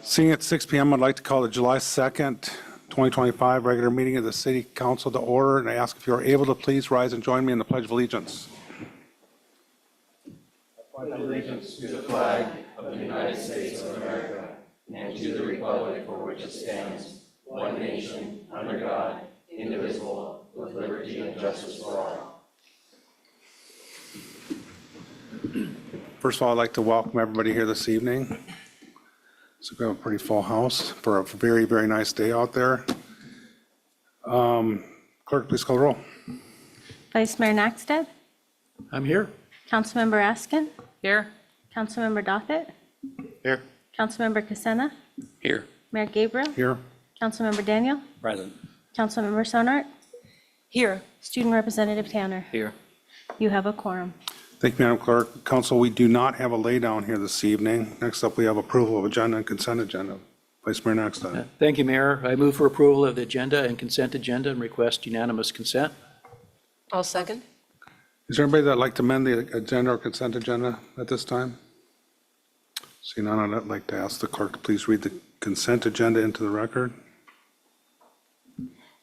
Seeing at 6 p.m., I'd like to call the July 2nd, 2025 regular meeting of the City Council to order, and I ask if you are able to please rise and join me in the Pledge of Allegiance. I pledge allegiance to the flag of the United States of America and to the republic for which it stands, one nation, under God, indivisible, with liberty and justice for all. First of all, I'd like to welcome everybody here this evening. So we have a pretty full house for a very, very nice day out there. Clerk, please call the roll. Vice Mayor Naxted, I'm here. Councilmember Askin, Here. Councilmember Dothett, Here. Councilmember Casena, Here. Mayor Gabriel, Here. Councilmember Daniel, Present. Councilmember Sonart, Here. Student Representative Tanner. Here. You have a quorum. Thank you, Madam Clerk. Council, we do not have a laydown here this evening. Next up, we have approval of agenda and consent agenda. Vice Mayor Naxted. Thank you, Mayor. I move for approval of the agenda and consent agenda and request unanimous consent. I'll second. Is there anybody that'd like to amend the agenda or consent agenda at this time? Seeing none, I'd like to ask the clerk to please read the consent agenda into the record.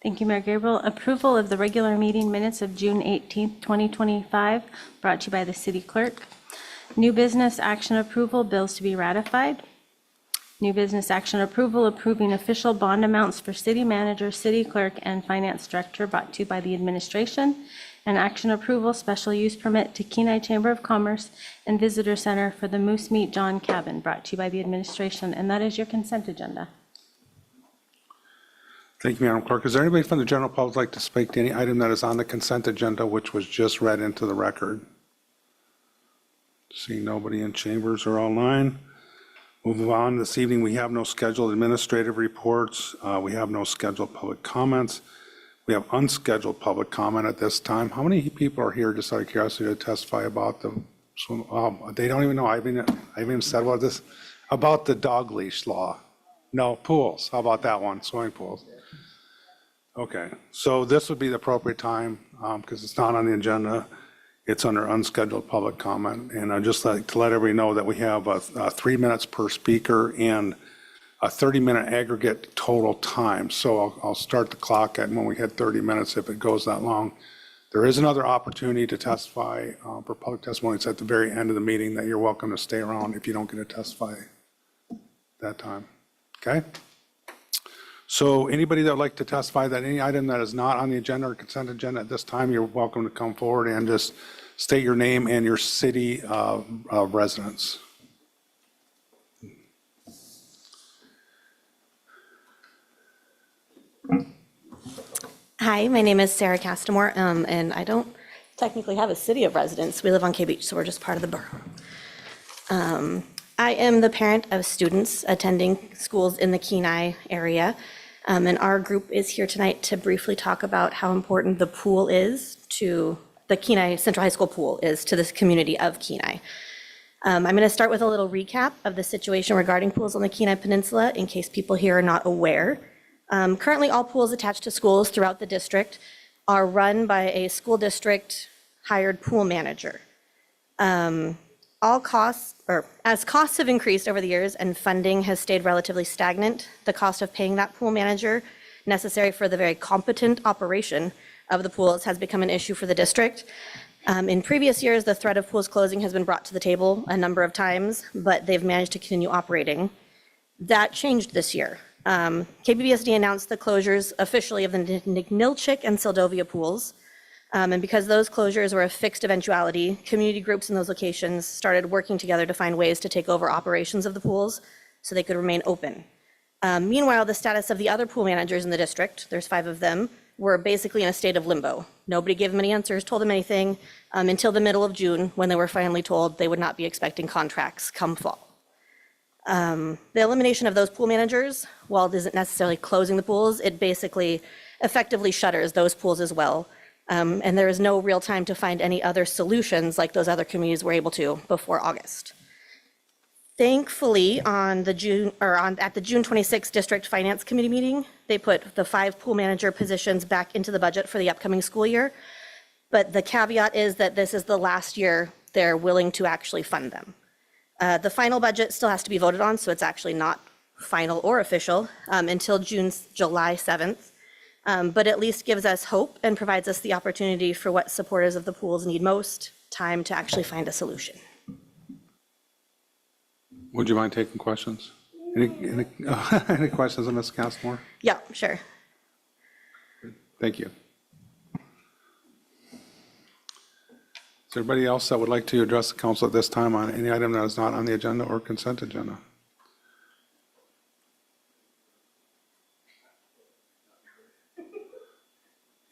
Thank you, Mayor Gabriel. Approval of the regular meeting minutes of June 18th, 2025, brought to you by the City Clerk. New business action approval, bills to be ratified. New business action approval, approving official bond amounts for city manager, city clerk, and finance director, brought to you by the administration. And action approval, special use permit to Kenai Chamber of Commerce and Visitor Center for the Moose Meat John Cabin, brought to you by the administration. And that is your consent agenda. Thank you, Madam Clerk. Is there anybody from the general public who'd like to speak to any item that is on the consent agenda, which was just read into the record? Seeing nobody in chambers or online. Moving on, this evening we have no scheduled administrative reports. We have no scheduled public comments. We have unscheduled public comment at this time. How many people are here, just out of curiosity, to testify about the, they don't even know, I haven't even said what this, about the dog leash law. No, pools, how about that one, swimming pools? Okay, so this would be the appropriate time, because it's not on the agenda. It's under unscheduled public comment. And I'd just like to let everybody know that we have 3 minutes per speaker and a 30-minute aggregate total time. So I'll start the clock at when we hit 30 minutes if it goes that long. There is another opportunity to testify for public testimony. It's at the very end of the meeting that you're welcome to stay around if you don't get to testify that time. Okay? So anybody that would like to testify that any item that is not on the agenda or consent agenda at this time, you're welcome to come forward and just state your name and your city residence. Hi, my name is Sarah Castamore, and I don't technically have a city of residence. We live on K Beach, so we're just part of the borough. I am the parent of students attending schools in the Kenai area, and our group is here tonight to briefly talk about how important the pool is to the Kenai Central High School pool is to this community of Kenai. I'm going to start with a little recap of the situation regarding pools on the Kenai Peninsula in case people here are not aware. Currently, all pools attached to schools throughout the district are run by a school district hired pool manager. As costs have increased over the years and funding has stayed relatively stagnant, the cost of paying that pool manager necessary for the very competent operation of the pools has become an issue for the district. In previous years, the threat of pools closing has been brought to the table a number of times, but they've managed to continue operating. That changed this year. KPBSD announced the closures officially of the Nilchik and Seldovia pools. And because those closures were a fixed eventuality, community groups in those locations started working together to find ways to take over operations of the pools so they could remain open. Meanwhile, the status of the other pool managers in the district, there's 5 of them, were basically in a state of limbo. Nobody gave them any answers, told them anything, until the middle of June when they were finally told they would not be expecting contracts come fall. The elimination of those pool managers, while it isn't necessarily closing the pools, it basically effectively shutters those pools as well. And there is no real time to find any other solutions like those other communities were able to before August. Thankfully, at the June 26th District Finance Committee meeting, they put the 5 pool manager positions back into the budget for the upcoming school year. But the caveat is that this is the last year they're willing to actually fund them. The final budget still has to be voted on, so it's actually not final or official until July 7th, but at least gives us hope and provides us the opportunity for what supporters of the pools need most, time to actually find a solution. Would you mind taking questions? Any questions on Ms. Castmore? Yeah, sure. Thank you. Is there anybody else that would like to address the council at this time on any item that is not on the agenda or consent agenda?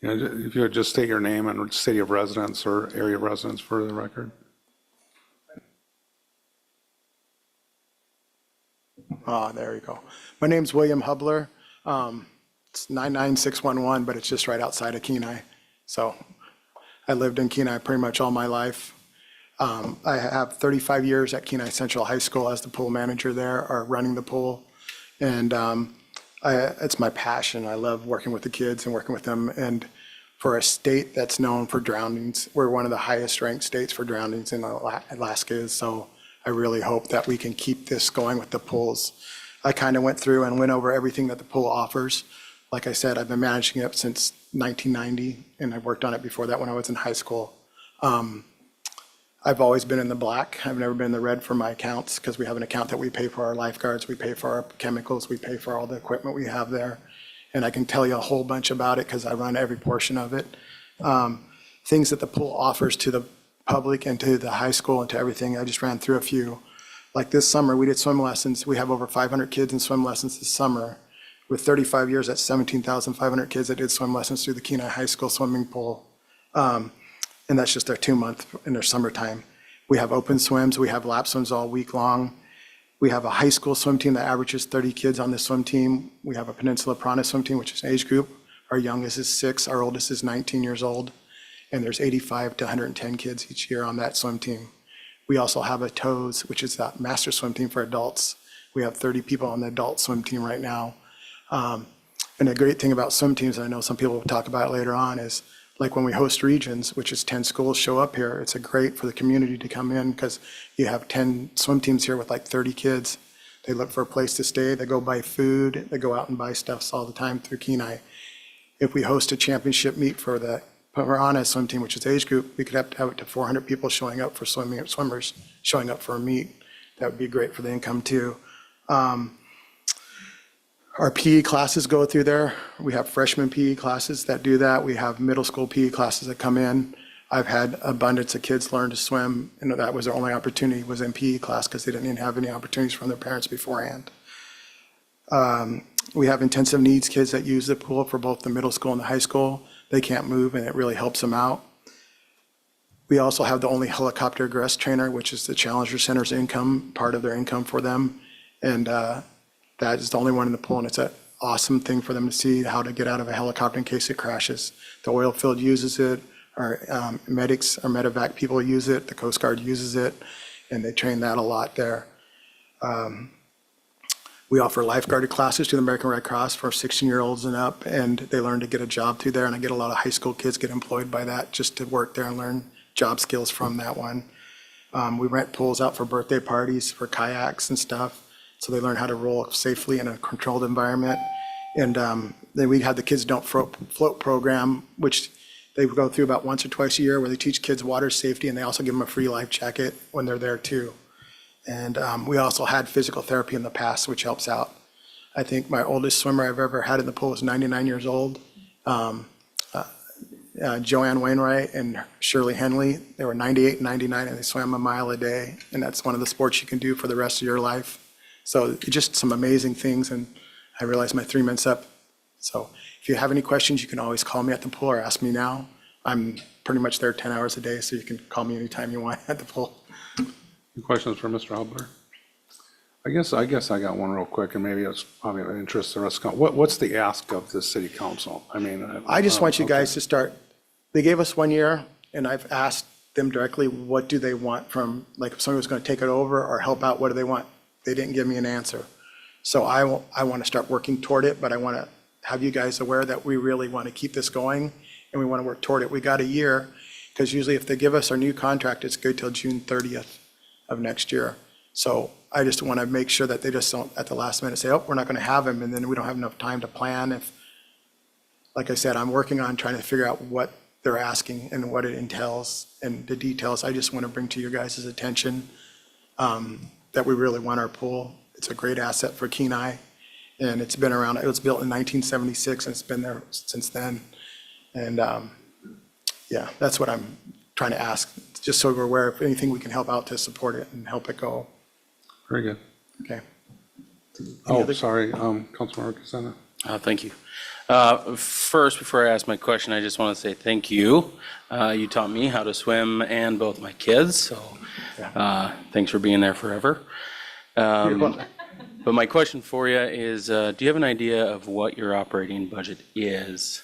You know, if you would just state your name and city of residence or area of residence for the record. There you go. My name's William Hubler. It's 99611, but it's just right outside of Kenai. So I lived in Kenai pretty much all my life. I have 35 years at Kenai Central High School as the pool manager there, or running the pool. And it's my passion. I love working with the kids and working with them. And for a state that's known for drownings, we're one of the highest ranked states for drownings in Alaska. So I really hope that we can keep this going with the pools. I kind of went through and went over everything that the pool offers. Like I said, I've been managing it since 1990, and I've worked on it before that when I was in high school. I've always been in the black. I've never been in the red for my accounts because we have an account that we pay for our lifeguards, we pay for our chemicals, we pay for all the equipment we have there. And I can tell you a whole bunch about it because I run every portion of it. Things that the pool offers to the public and to the high school and to everything. I just ran through a few. Like this summer, we did swim lessons. We have over 500 kids in swim lessons this summer. With 35 years, that's 17,500 kids that did swim lessons through the Kenai High School swimming pool. And that's just their 2-month in their summertime. We have open swims. We have lap swims all week long. We have a high school swim team that averages 30 kids on the swim team. We have a Peninsula Piranha swim team, which is an age group. Our youngest is 6, our oldest is 19 years old. And there's 85 to 110 kids each year on that swim team. We also have a TOES, which is that master swim team for adults. We have 30 people on the adult swim team right now. And the great thing about swim teams, and I know some people will talk about it later on, is like when we host regions, which is 10 schools show up here, it's a great for the community to come in because you have 10 swim teams here with like 30 kids. They look for a place to stay, they go buy food, they go out and buy stuff all the time through Kenai. If we host a championship meet for the Piranha swim team, which is age group, we could have up to 400 people showing up for swimmers showing up for a meet. That would be great for the income too. Our PE classes go through there. We have freshman PE classes that do that. We have middle school PE classes that come in. I've had abundance of kids learn to swim, and that was their only opportunity was in PE class because they didn't even have any opportunities from their parents beforehand. We have intensive needs kids that use the pool for both the middle school and the high school. They can't move, and it really helps them out. We also have the only helicopter egress trainer, which is the Challenger Center's income, part of their income for them. And that is the only one in the pool, and it's an awesome thing for them to see how to get out of a helicopter in case it crashes. The oil field uses it, our medics, our medevac people use it, the Coast Guard uses it, and they train that a lot there. We offer lifeguarded classes to the American Red Cross for 16-year-olds and up, and they learn to get a job through there, and I get a lot of high school kids get employed by that just to work there and learn job skills from that one. We rent pools out for birthday parties, for kayaks and stuff, so they learn how to roll safely in a controlled environment. And then we have the Kids Don't Float program, which they go through about once or twice a year, where they teach kids water safety, and they also give them a free life jacket when they're there too. And we also had physical therapy in the past, which helps out. I think my oldest swimmer I've ever had in the pool was 99 years old. Joanne Wainwright and Shirley Henley, they were 98 and 99, and they swam a mile a day. And that's one of the sports you can do for the rest of your life. So just some amazing things. And I realize my 3 minutes up. So if you have any questions, you can always call me at the pool or ask me now. I'm pretty much there 10 hours a day, so you can call me anytime you want at the pool. Any questions for Mr. Hubler? I guess I got one real quick, and maybe it's probably of interest to the rest of what's the ask of the city council? I mean, I just want you guys to start, they gave us 1 year, and I've asked them directly, what do they want from, like if somebody was going to take it over or help out, what do they want? They didn't give me an answer. So I want to start working toward it, but I want to have you guys aware that we really want to keep this going, and we want to work toward it. We got a year, because usually if they give us our new contract, it's good till June 30th of next year. So I just want to make sure that they just don't, at the last minute, say, oh, we're not going to have him, and then we don't have enough time to plan. If, like I said, I'm working on trying to figure out what they're asking and what it entails and the details. I just want to bring to your guys' attention that we really want our pool. It's a great asset for Kenai, and it's been around, it was built in 1976, and it's been there since then. And yeah, that's what I'm trying to ask, just so we're aware if anything we can help out to support it and help it go. Very good. Okay. Oh, sorry, Councilmember Casana. Thank you. First, before I ask my question, I just want to say thank you. You taught me how to swim and both my kids, so thanks for being there forever. But my question for you is, do you have an idea of what your operating budget is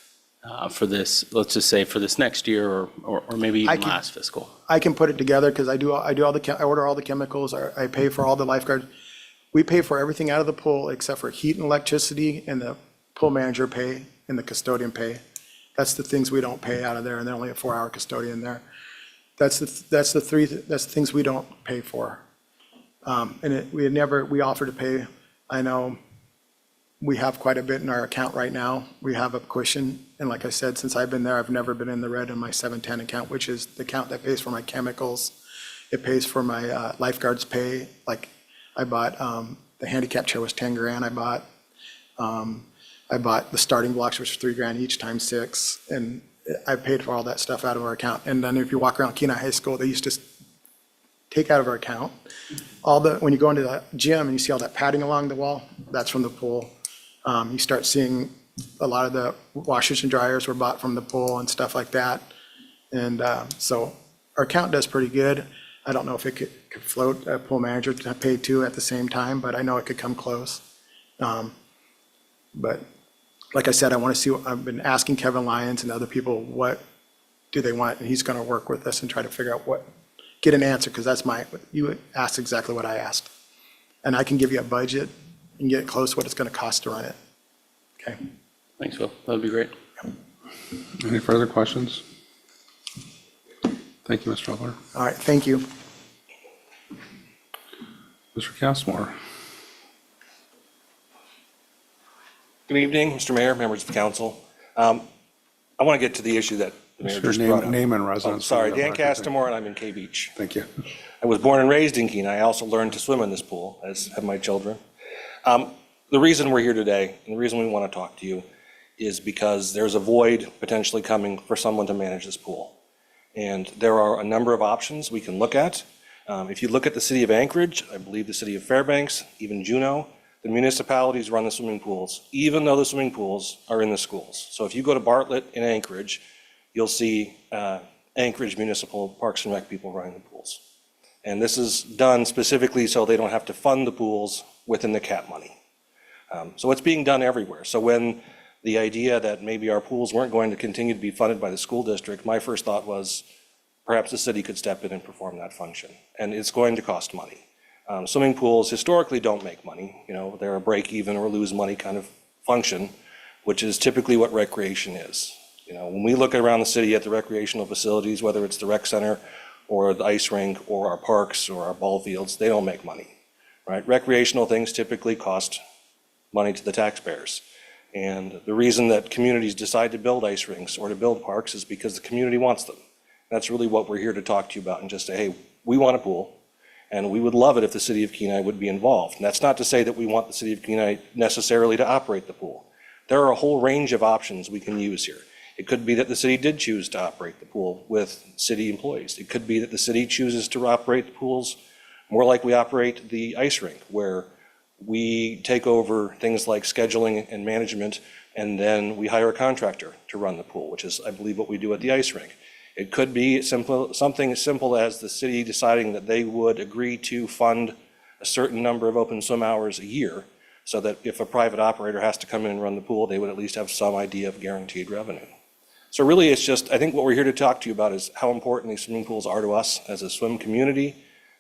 for this, let's just say for this next year or maybe even last fiscal? I can put it together because I order all the chemicals, I pay for all the lifeguards. We pay for everything out of the pool except for heat and electricity, and the pool manager pay and the custodian pay. That's the things we don't pay out of there, and they're only a 4-hour custodian there. That's the things we don't pay for. And we offer to pay, I know we have quite a bit in our account right now. We have a cushion, and like I said, since I've been there, I've never been in the red in my 710 account, which is the account that pays for my chemicals. It pays for my lifeguards pay. Like I bought, the handicap chair was 10 grand. I bought the starting blocks, which were $3 grand each times 6. And I paid for all that stuff out of our account. And then if you walk around Kenai High School, they used to take out of our account when you go into the gym and you see all that padding along the wall, that's from the pool. You start seeing a lot of the washers and dryers were bought from the pool and stuff like that. And so our account does pretty good. I don't know if it could float a pool manager to pay two at the same time, but I know it could come close. But like I said, I want to see, I've been asking Kevin Lyons and other people, what do they want? And he's going to work with us and try to figure out get an answer, because you asked exactly what I asked. And I can give you a budget and get close to what it's going to cost to run it. Okay. Thanks, Will. That'd be great. Any further questions? Thank you, Mr. Butler. All right, thank you. Mr. Castmore. Good evening, Mr. Mayor, members of council. I want to get to the issue that the mayor Your just brought up. name and residence. Oh, sorry, for the Dan record. Castamore, and I'm in K Beach. Thank you. I was born and raised in Kenai. I also learned to swim in this pool, as have my children. The reason we're here today, and the reason we want to talk to you, is because there's a void potentially coming for someone to manage this pool. And there are a number of options we can look at. If you look at the city of Anchorage, I believe the city of Fairbanks, even Juneau, the municipalities run the swimming pools, even though the swimming pools are in the schools. So if you go to Bartlett in Anchorage, you'll see Anchorage Municipal Parks and Rec people running the pools. And this is done specifically so they don't have to fund the pools within the CAP money. So it's being done everywhere. So when the idea that maybe our pools weren't going to continue to be funded by the school district, my first thought was perhaps the city could step in and perform that function. And it's going to cost money. Swimming pools historically don't make money. You know, they're a break even or lose money kind of function, which is typically what recreation is. You know, when we look around the city at the recreational facilities, whether it's the rec center or the ice rink or our parks or our ball fields, they don't make money, right? Recreational things typically cost money to the taxpayers. And the reason that communities decide to build ice rinks or to build parks is because the community wants them. That's really what we're here to talk to you about, and just say, hey, we want a pool, and we would love it if the city of Kenai would be involved. And that's not to say that we want the city of Kenai necessarily to operate the pool. There are a whole range of options we can use here. It could be that the city did choose to operate the pool with city employees. It could be that the city chooses to operate the pools more like we operate the ice rink, where we take over things like scheduling and management, and then we hire a contractor to run the pool, which is, I believe, what we do at the ice rink. It could be something as simple as the city deciding that they would agree to fund a certain number of open swim hours a year, so that if a private operator has to come in and run the pool, they would at least have some idea of guaranteed revenue. So really, it's just, I think what we're here to talk to you about is how important these swimming pools are to us as a swim community.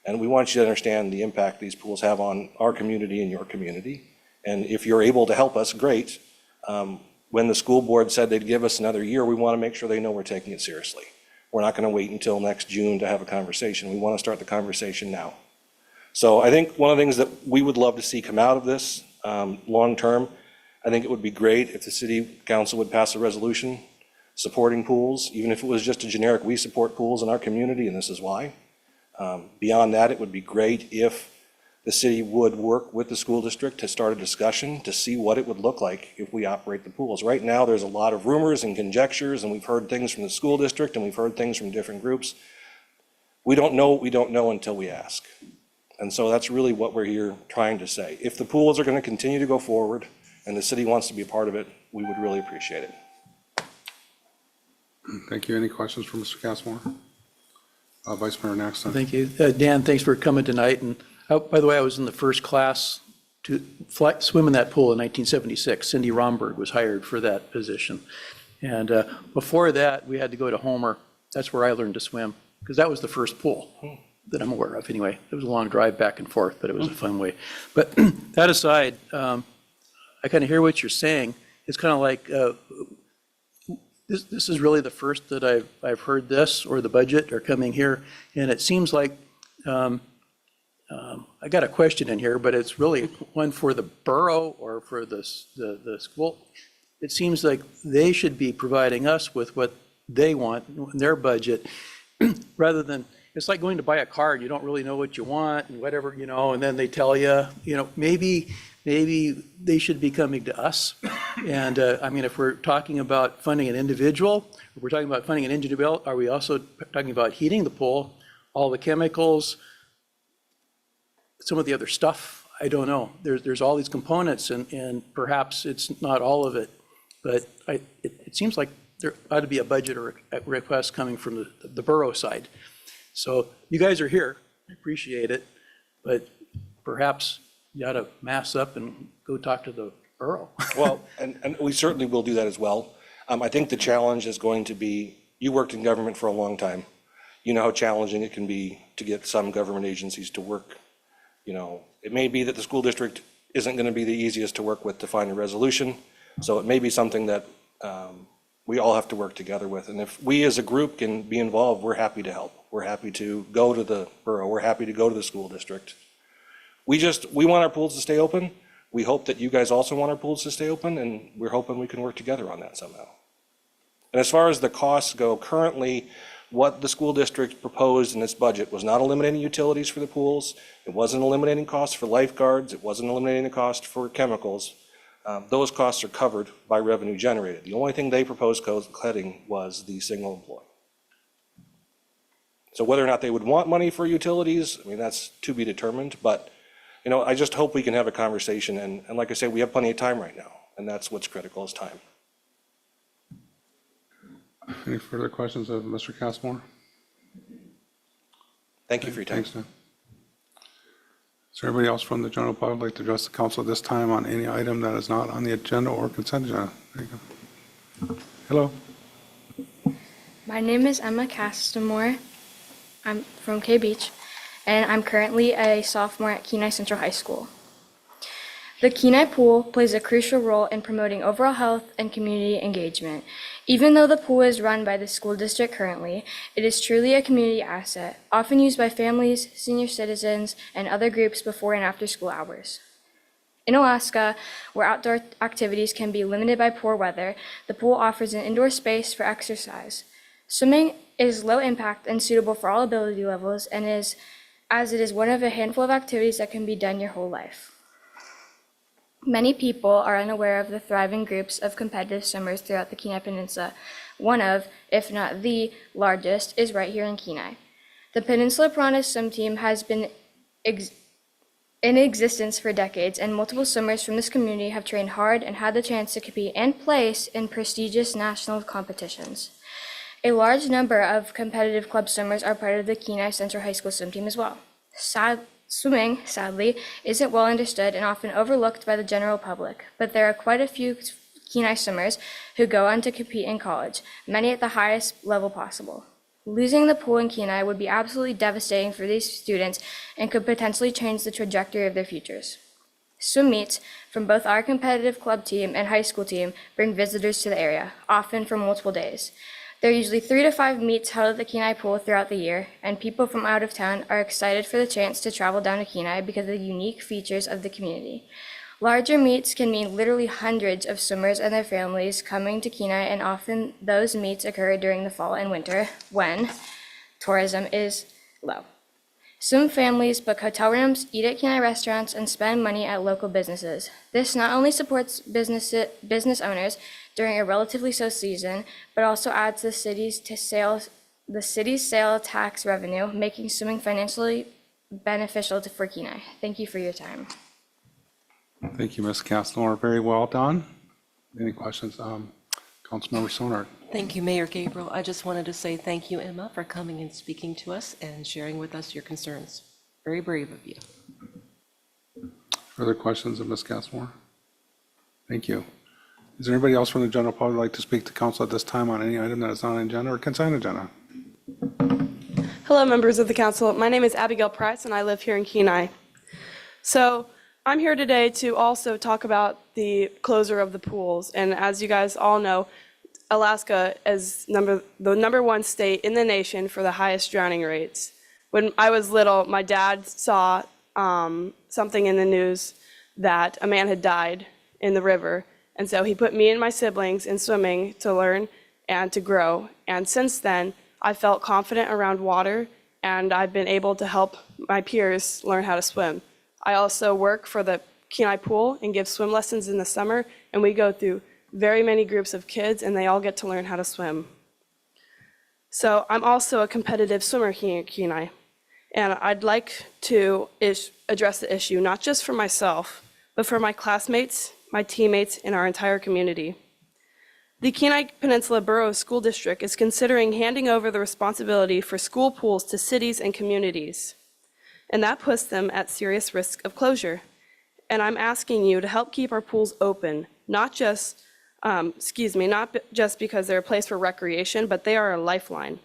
And we want you to understand the impact these pools have on our community and your community. And if you're able to help us, great. When the school board said they'd give us another year, we want to make sure they know we're taking it seriously. We're not going to wait until next June to have a conversation. We want to start the conversation now. So I think one of the things that we would love to see come out of this long-term, I think it would be great if the city council would pass a resolution supporting pools, even if it was just a generic, we support pools in our community and this is why. Beyond that, it would be great if the city would work with the school district to start a discussion to see what it would look like if we operate the pools. Right now, there's a lot of rumors and conjectures, and we've heard things from the school district and we've heard things from different groups. We don't know what we don't know until we ask. And so that's really what we're here trying to say. If the pools are going to continue to go forward and the city wants to be a part of it, we would really appreciate it. Thank you. Any questions for Mr. Castmore? Vice Mayor Naxton. Thank you. Dan, thanks for coming tonight. And by the way, I was in the first class to swim in that pool in 1976. Cindy Romberg was hired for that position. And before that, we had to go to Homer. That's where I learned to swim, because that was the first pool that I'm aware of anyway. It was a long drive back and forth, but it was a fun way. But that aside, I kind of hear what you're saying. It's kind of like, this is really the first that I've heard this, or the budget, or coming here, and it seems like, I got a question in here, but it's really one for the borough or for the school. It seems like they should be providing us with what they want in their budget, rather than, it's like going to buy a car and you don't really know what you want and whatever, and then they tell you, maybe they should be coming to us. And I mean, if we're talking about funding an individual, if we're talking about funding an individual, are we also talking about heating the pool, all the chemicals, some of the other stuff? I don't know. There's all these components, and perhaps it's not all of it. But it seems like there ought to be a budget or a request coming from the borough side. So you guys are here, I appreciate it, but perhaps you ought to mass up and go talk to the borough. Well, and we certainly will do that as well. I think the challenge is going to be, you worked in government for a long time. You know how challenging it can be to get some government agencies to work. It may be that the school district isn't going to be the easiest to work with to find a resolution. So it may be something that we all have to work together with. And if we as a group can be involved, we're happy to help. We're happy to go to the borough. We're happy to go to the school district. We want our pools to stay open. We hope that you guys also want our pools to stay open, and we're hoping we can work together on that somehow. And as far as the costs go, currently, what the school district proposed in its budget was not eliminating utilities for the pools. It wasn't eliminating costs for lifeguards. It wasn't eliminating the cost for chemicals. Those costs are covered by revenue generated. The only thing they proposed cutting was the single employee. So whether or not they would want money for utilities, I mean, that's to be determined. But, I just hope we can have a conversation. And like I say, we have plenty of time right now. And that's what's critical, is time. Any further questions of Mr. Castmore? Thank you for your time. Thanks, Dan. Is there anybody else from the general public like to address the council at this time on any item that is not on the agenda or consent agenda? There you go. Hello. My name is Emma Castamore. I'm from K Beach, and I'm currently a sophomore at Kenai Central High School. The Kenai Pool plays a crucial role in promoting overall health and community engagement. Even though the pool is run by the school district currently, it is truly a community asset, often used by families, senior citizens, and other groups before and after school hours. In Alaska, where outdoor activities can be limited by poor weather, the pool offers an indoor space for exercise. Swimming is low impact and suitable for all ability levels, and as it is one of a handful of activities that can be done your whole life. Many people are unaware of the thriving groups of competitive swimmers throughout the Kenai Peninsula. One of, if not the largest, is right here in Kenai. The Peninsula Piranha Swim Team has been in existence for decades, and multiple swimmers from this community have trained hard and had the chance to compete and place in prestigious national competitions. A large number of competitive club swimmers are part of the Kenai Central High School swim team as well. Swimming, sadly, isn't well understood and often overlooked by the general public, but there are quite a few Kenai swimmers who go on to compete in college, many at the highest level possible. Losing the pool in Kenai would be absolutely devastating for these students and could potentially change the trajectory of their futures. Swim meets from both our competitive club team and high school team bring visitors to the area, often for multiple days. There are usually 3 to 5 meets held at the Kenai Pool throughout the year, and people from out of town are excited for the chance to travel down to Kenai because of the unique features of the community. Larger meets can mean literally hundreds of swimmers and their families coming to Kenai, and often those meets occur during the fall and winter when tourism is low. Some families book hotel rooms, eat at Kenai restaurants, and spend money at local businesses. This not only supports business owners during a relatively slow season, but also adds the city's sale tax revenue, making swimming financially beneficial for Kenai. Thank you for your time. Thank you, Ms. Castlemore. Very well done. Any questions? Councilmember Sonard. Thank you, Mayor Gabriel. I just wanted to say thank you, Emma, for coming and speaking to us and sharing with us your concerns. Very brave of you. Further questions of Ms. Castlemore? Thank you. Is there anybody else from the general public who'd like to speak to council at this time on any item that is on agenda or consent agenda? Hello, members of the council. My name is Abigail Price, and I live here in Kenai. So I'm here today to also talk about the closure of the pools. And as you guys all know, Alaska is the number one state in the nation for the highest drowning rates. When I was little, my dad saw something in the news that a man had died in the river. And so he put me and my siblings in swimming to learn and to grow. And since then, I felt confident around water, and I've been able to help my peers learn how to swim. I also work for the Kenai Pool and give swim lessons in the summer, and we go through very many groups of kids, and they all get to learn how to swim. So I'm also a competitive swimmer here at Kenai, and I'd like to address the issue, not just for myself, but for my classmates, my teammates, and our entire community. The Kenai Peninsula Borough School District is considering handing over the responsibility for school pools to cities and communities, and that puts them at serious risk of closure. And I'm asking you to help keep our pools open, not just because they're a place for recreation, but they are a lifeline.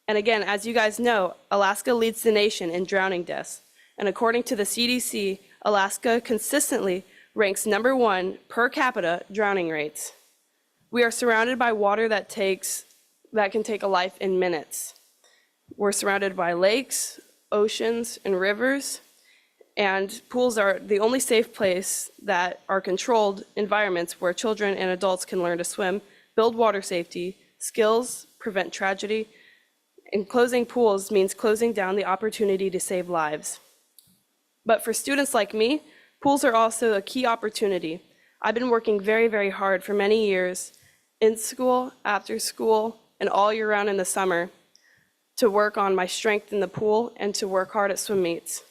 And again, as you guys know, Alaska leads the nation in drowning deaths. And according to the CDC, Alaska consistently ranks #1 per capita drowning rates. We are surrounded by water that can take a life in minutes. We're surrounded by lakes, oceans, and rivers. And pools are the only safe place that are controlled environments where children and adults can learn to swim, build water safety, skills, prevent tragedy. And closing pools means closing down the opportunity to save lives. But for students like me, pools are also a key opportunity. I've been working very, very hard for many years in school, after school, and all year round in the summer to work on my strength in the pool and to work hard at swim meets.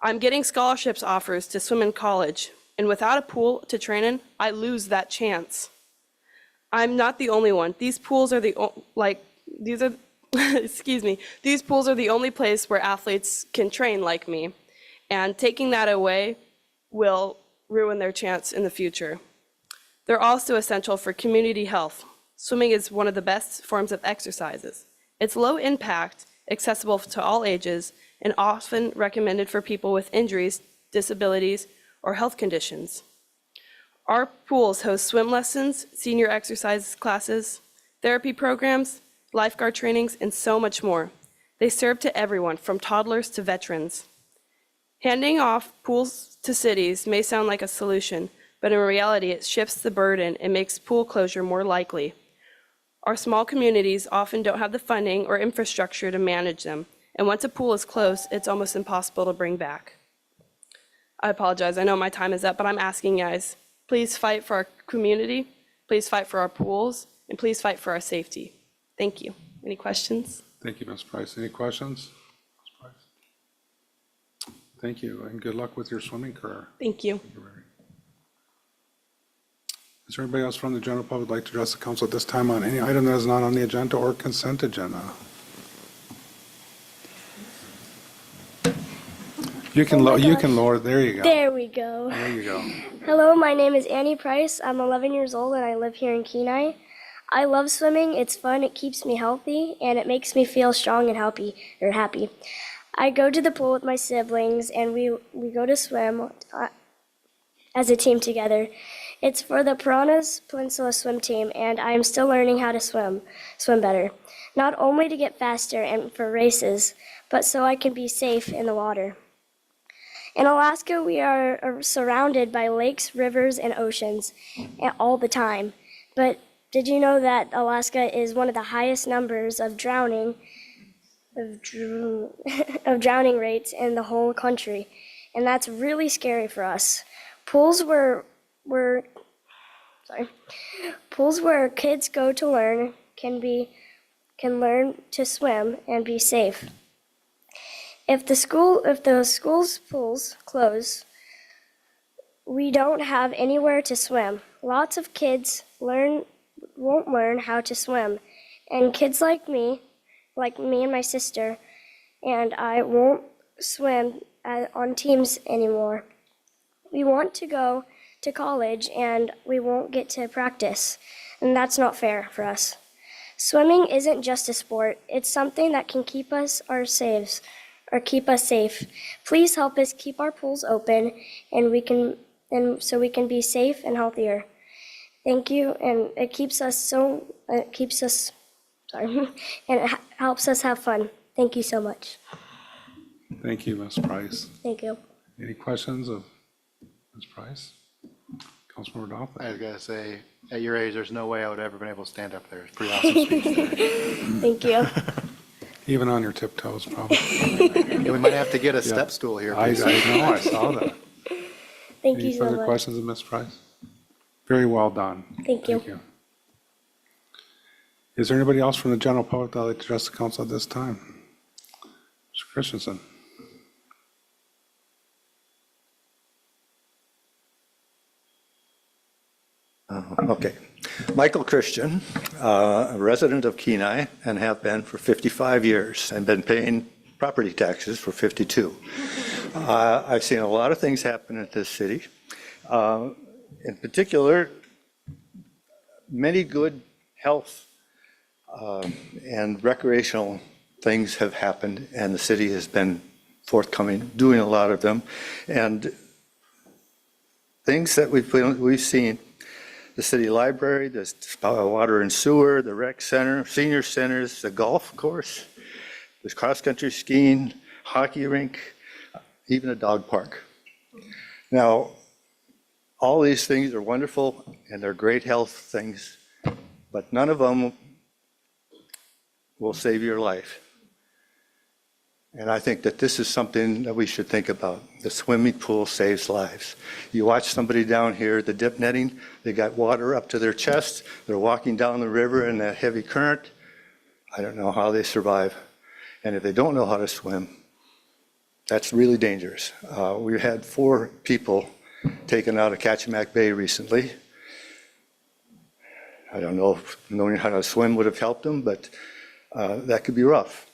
I'm getting scholarships offers to swim in college, and without a pool to train in, I lose that chance. I'm not the only one. These pools are these pools are the only place where athletes can train like me, and taking that away will ruin their chance in the future. They're also essential for community health. Swimming is one of the best forms of exercises. It's low impact, accessible to all ages, and often recommended for people with injuries, disabilities, or health conditions. Our pools host swim lessons, senior exercise classes, therapy programs, lifeguard trainings, and so much more. They serve to everyone, from toddlers to veterans. Handing off pools to cities may sound like a solution, but in reality, it shifts the burden and makes pool closure more likely. Our small communities often don't have the funding or infrastructure to manage them, and once a pool is closed, it's almost impossible to bring back. I apologize, I know my time is up, but I'm asking you guys, please fight for our community, please fight for our pools, and please fight for our safety. Thank you. Any questions? Thank you, Ms. Price. Any questions? Ms. Price? Thank you, and good luck with your swimming career. Thank you. Is there anybody else from the general public who'd like to address the council at this time on any item that is not on the agenda or consent agenda? You can lower, there you go. There we go. There you go. Hello, my name is Annie Price. I'm 11 years old and I live here in Kenai. I love swimming. It's fun, it keeps me healthy, and it makes me feel strong and happy. I go to the pool with my siblings and we go to swim as a team together. It's for the Piranhas Peninsula swim team, and I am still learning how to swim better. Not only to get faster and for races, but so I can be safe in the water. In Alaska, we are surrounded by lakes, rivers, and oceans all the time. But did you know that Alaska is one of the highest numbers of drowning rates in the whole country? And that's really scary for us. Pools where kids go to learn can learn to swim and be safe. If the school's pools close, we don't have anywhere to swim. Lots of kids won't learn how to swim, and kids like me and my sister, and I won't swim on teams anymore. We want to go to college, and we won't get to practice, and that's not fair for us. Swimming isn't just a sport; it's something that can keep us safe. Please help us keep our pools open, so we can be safe and healthier. Thank you, and it helps us have fun. Thank you so much. Thank you, Ms. Price. Thank you. Any questions of Ms. Price? Councilmember Dodd? I was gonna say, at your age, there's no way I would have ever been able to stand up there. It's pretty awesome speech there. Thank you. Even on your tiptoes, probably. Yeah, we might have to get a step stool here. I know, I saw that. Thank you Any so further much. questions of Ms. Price? Very well done. Thank you. Is there anybody else from the general public that would like to address the council at this time? Mr. Christensen. Okay. Michael Christian, a resident of Kenai and have been for 55 years and been paying property taxes for 52. I've seen a lot of things happen in this city. In particular, many good health and recreational things have happened, and the city has been forthcoming, doing a lot of them. And things that we've seen, the city library, the water and sewer, the rec center, senior centers, the golf course, the cross-country skiing, hockey rink, even a dog park. Now, all these things are wonderful and they're great health things, but none of them will save your life. And I think that this is something that we should think about. The swimming pool saves lives. You watch somebody down here, the dip netting, they got water up to their chest, they're walking down the river in that heavy current. I don't know how they survive. And if they don't know how to swim, that's really dangerous. We had 4 people taken out of Kachemak Bay recently. I don't know if knowing how to swim would have helped them, but that could be rough.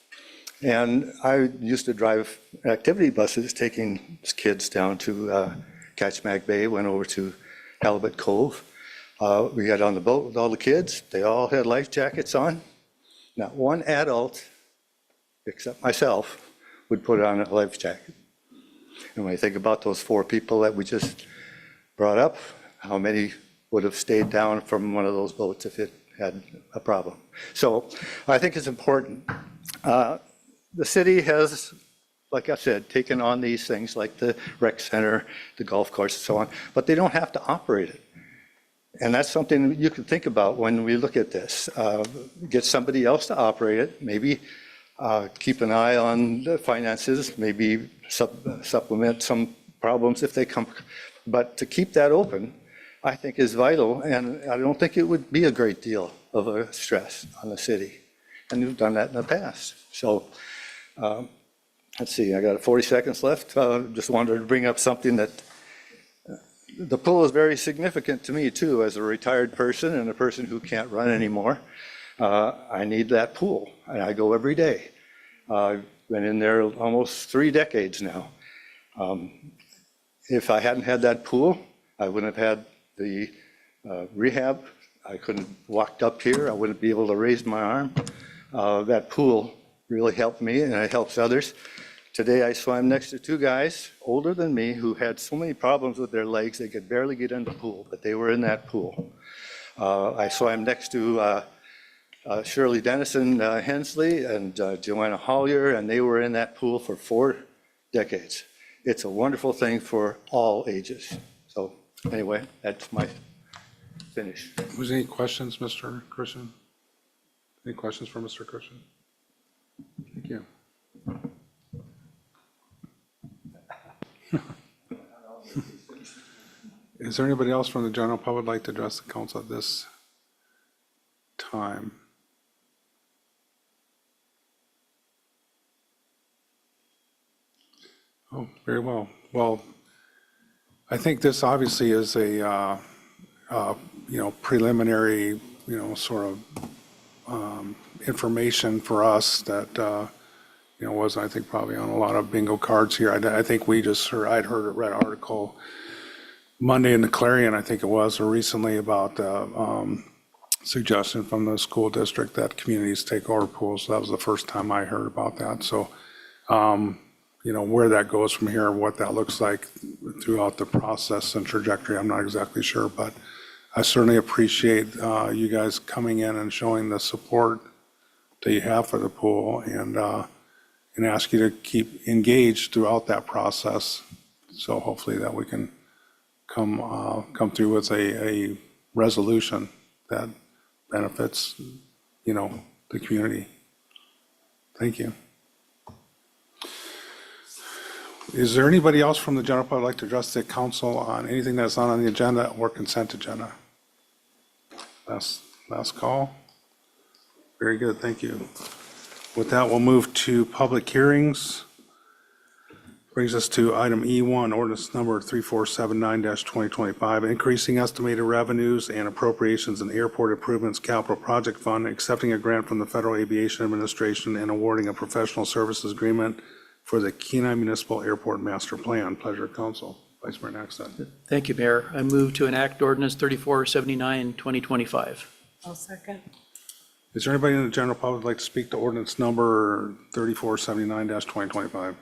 And I used to drive activity buses taking kids down to Kachemak Bay, went over to Halibut Cove. We got on the boat with all the kids. They all had life jackets on. Not one adult, except myself, would put on a life jacket. And when I think about those 4 people that we just brought up, how many would have stayed down from one of those boats if it had a problem? So I think it's important. The city has, like I said, taken on these things like the rec center, the golf course, and so on, but they don't have to operate it. And that's something you can think about when we look at this. Get somebody else to operate it, maybe keep an eye on the finances, maybe supplement some problems if they come. But to keep that open, I think is vital, and I don't think it would be a great deal of a stress on the city. And we've done that in the past. So let's see, I got 40 seconds left. Just wanted to bring up something that the pool is very significant to me too, as a retired person and a person who can't run anymore. I need that pool, and I go every day. I've been in there almost 3 decades now. If I hadn't had that pool, I wouldn't have had the rehab. I couldn't have walked up here. I wouldn't be able to raise my arm. That pool really helped me, and it helps others. Today I swam next to two guys older than me who had so many problems with their legs they could barely get in the pool, but they were in that pool. I swam next to Shirley Dennison Hensley and Joanna Hollier, and they were in that pool for 4 decades. It's a wonderful thing for all ages. So anyway, that's my finish. Was any questions, Mr. Christian? Any questions for Mr. Christian? Thank you. Is there anybody else from the general public like to address the council at this time? Oh, very well. Well, I think this obviously is a, preliminary, sort of information for us that, wasn't, I think, probably on a lot of bingo cards here. I think we just heard, I'd heard, read an article Monday in the Clarion, I think it was, or recently about suggestion from the school district that communities take over pools. So that was the first time I heard about that. So, where that goes from here, what that looks like throughout the process and trajectory, I'm not exactly sure, but I certainly appreciate you guys coming in and showing the support that you have for the pool, and ask you to keep engaged throughout that process. So hopefully that we can come through with a resolution that benefits, the community. Thank you. Is there anybody else from the general public like to address the council on anything that's not on the agenda or consent agenda? Last call. Very good, thank you. With that, we'll move to public hearings. Brings us to item E1, ordinance number 3479-2025, increasing estimated revenues and appropriations in airport improvements capital project fund, accepting a grant from the Federal Aviation Administration and awarding a professional services agreement for the Kenai Municipal Airport Master Plan. Pleasure, council. Vice Mayor Naxton. Thank you, Mayor. I move to enact ordinance 3479, 2025. I'll second. Is there anybody in the general public who'd like to speak to ordinance number 3479-2025?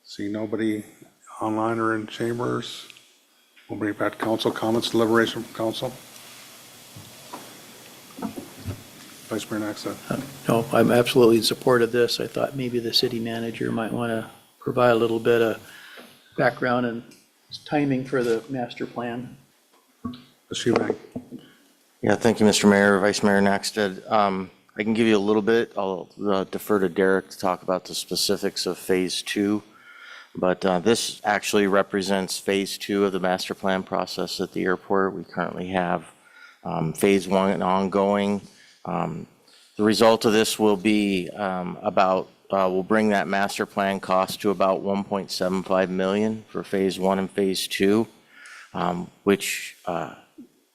See nobody online or in chambers. We'll bring it back to council. Comments, deliberation from council. Vice Mayor Naxton. No, I'm absolutely in support of this. I thought maybe the city manager might want to provide a little bit of background and timing for the master plan. Mr. Eubank. Yeah, thank you, Mr. Mayor, Vice Mayor Naxted. I can give you a little bit. I'll defer to Derek to talk about the specifics of Phase 2. But this actually represents Phase 2 of the master plan process at the airport. We currently have Phase 1 ongoing. The result of this will be we'll bring that master plan cost to about $1.75 million for Phase 1 and Phase 2, which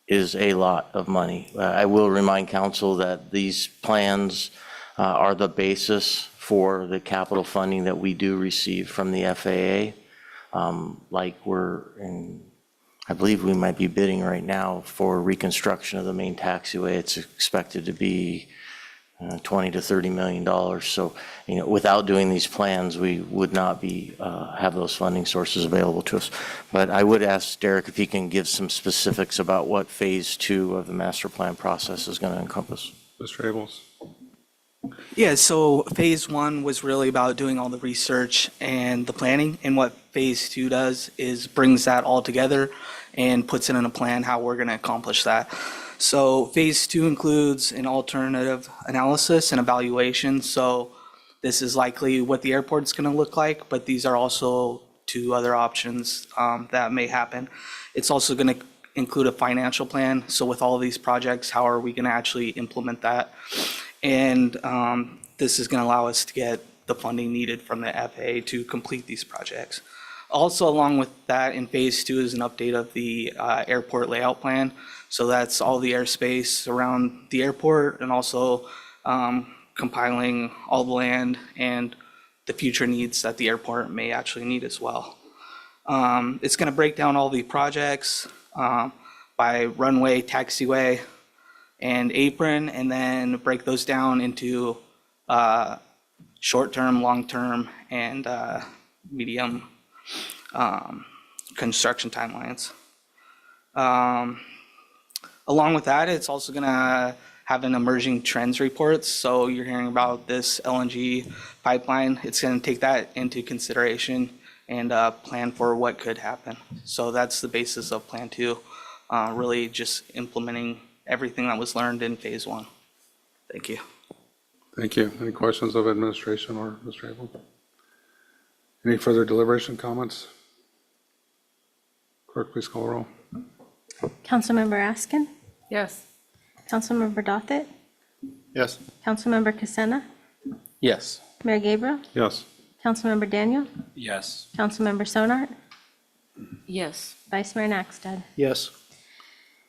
is a lot of money. I will remind council that these plans are the basis for the capital funding that we do receive from the FAA. I believe we might be bidding right now for reconstruction of the main taxiway. It's expected to be $20 to $30 million. So, without doing these plans, we would not have those funding sources available to us. But I would ask Derek if he can give some specifics about what Phase 2 of the master plan process is going to encompass. Mr. Abels. Yeah, so Phase 1 was really about doing all the research and the planning, and what Phase 2 does is brings that all together and puts it in a plan how we're going to accomplish that. So Phase 2 includes an alternative analysis and evaluation. So this is likely what the airport's going to look like, but these are also 2 other options that may happen. It's also going to include a financial plan. So with all of these projects, how are we going to actually implement that? And this is going to allow us to get the funding needed from the FAA to complete these projects. Also, along with that, in Phase 2 is an update of the airport layout plan. So that's all the airspace around the airport, and also compiling all the land and the future needs that the airport may actually need as well. It's going to break down all the projects by runway, taxiway, and apron, and then break those down into short-term, long-term, and medium construction timelines. Along with that, it's also going to have an emerging trends report. So you're hearing about this LNG pipeline. It's going to take that into consideration and plan for what could happen. So that's the basis of Plan 2, really just implementing everything that was learned in Phase 1. Thank you. Thank you. Any questions of administration or Mr. Abel? Any further deliberation comments? Clerk, please call the roll. Councilmember Askin? Yes. Councilmember Dothit? Yes. Councilmember Casena? Yes. Mayor Gabriel? Yes. Councilmember Daniel? Yes. Councilmember Sonart? Yes. Vice Mayor Nakstad? Yes.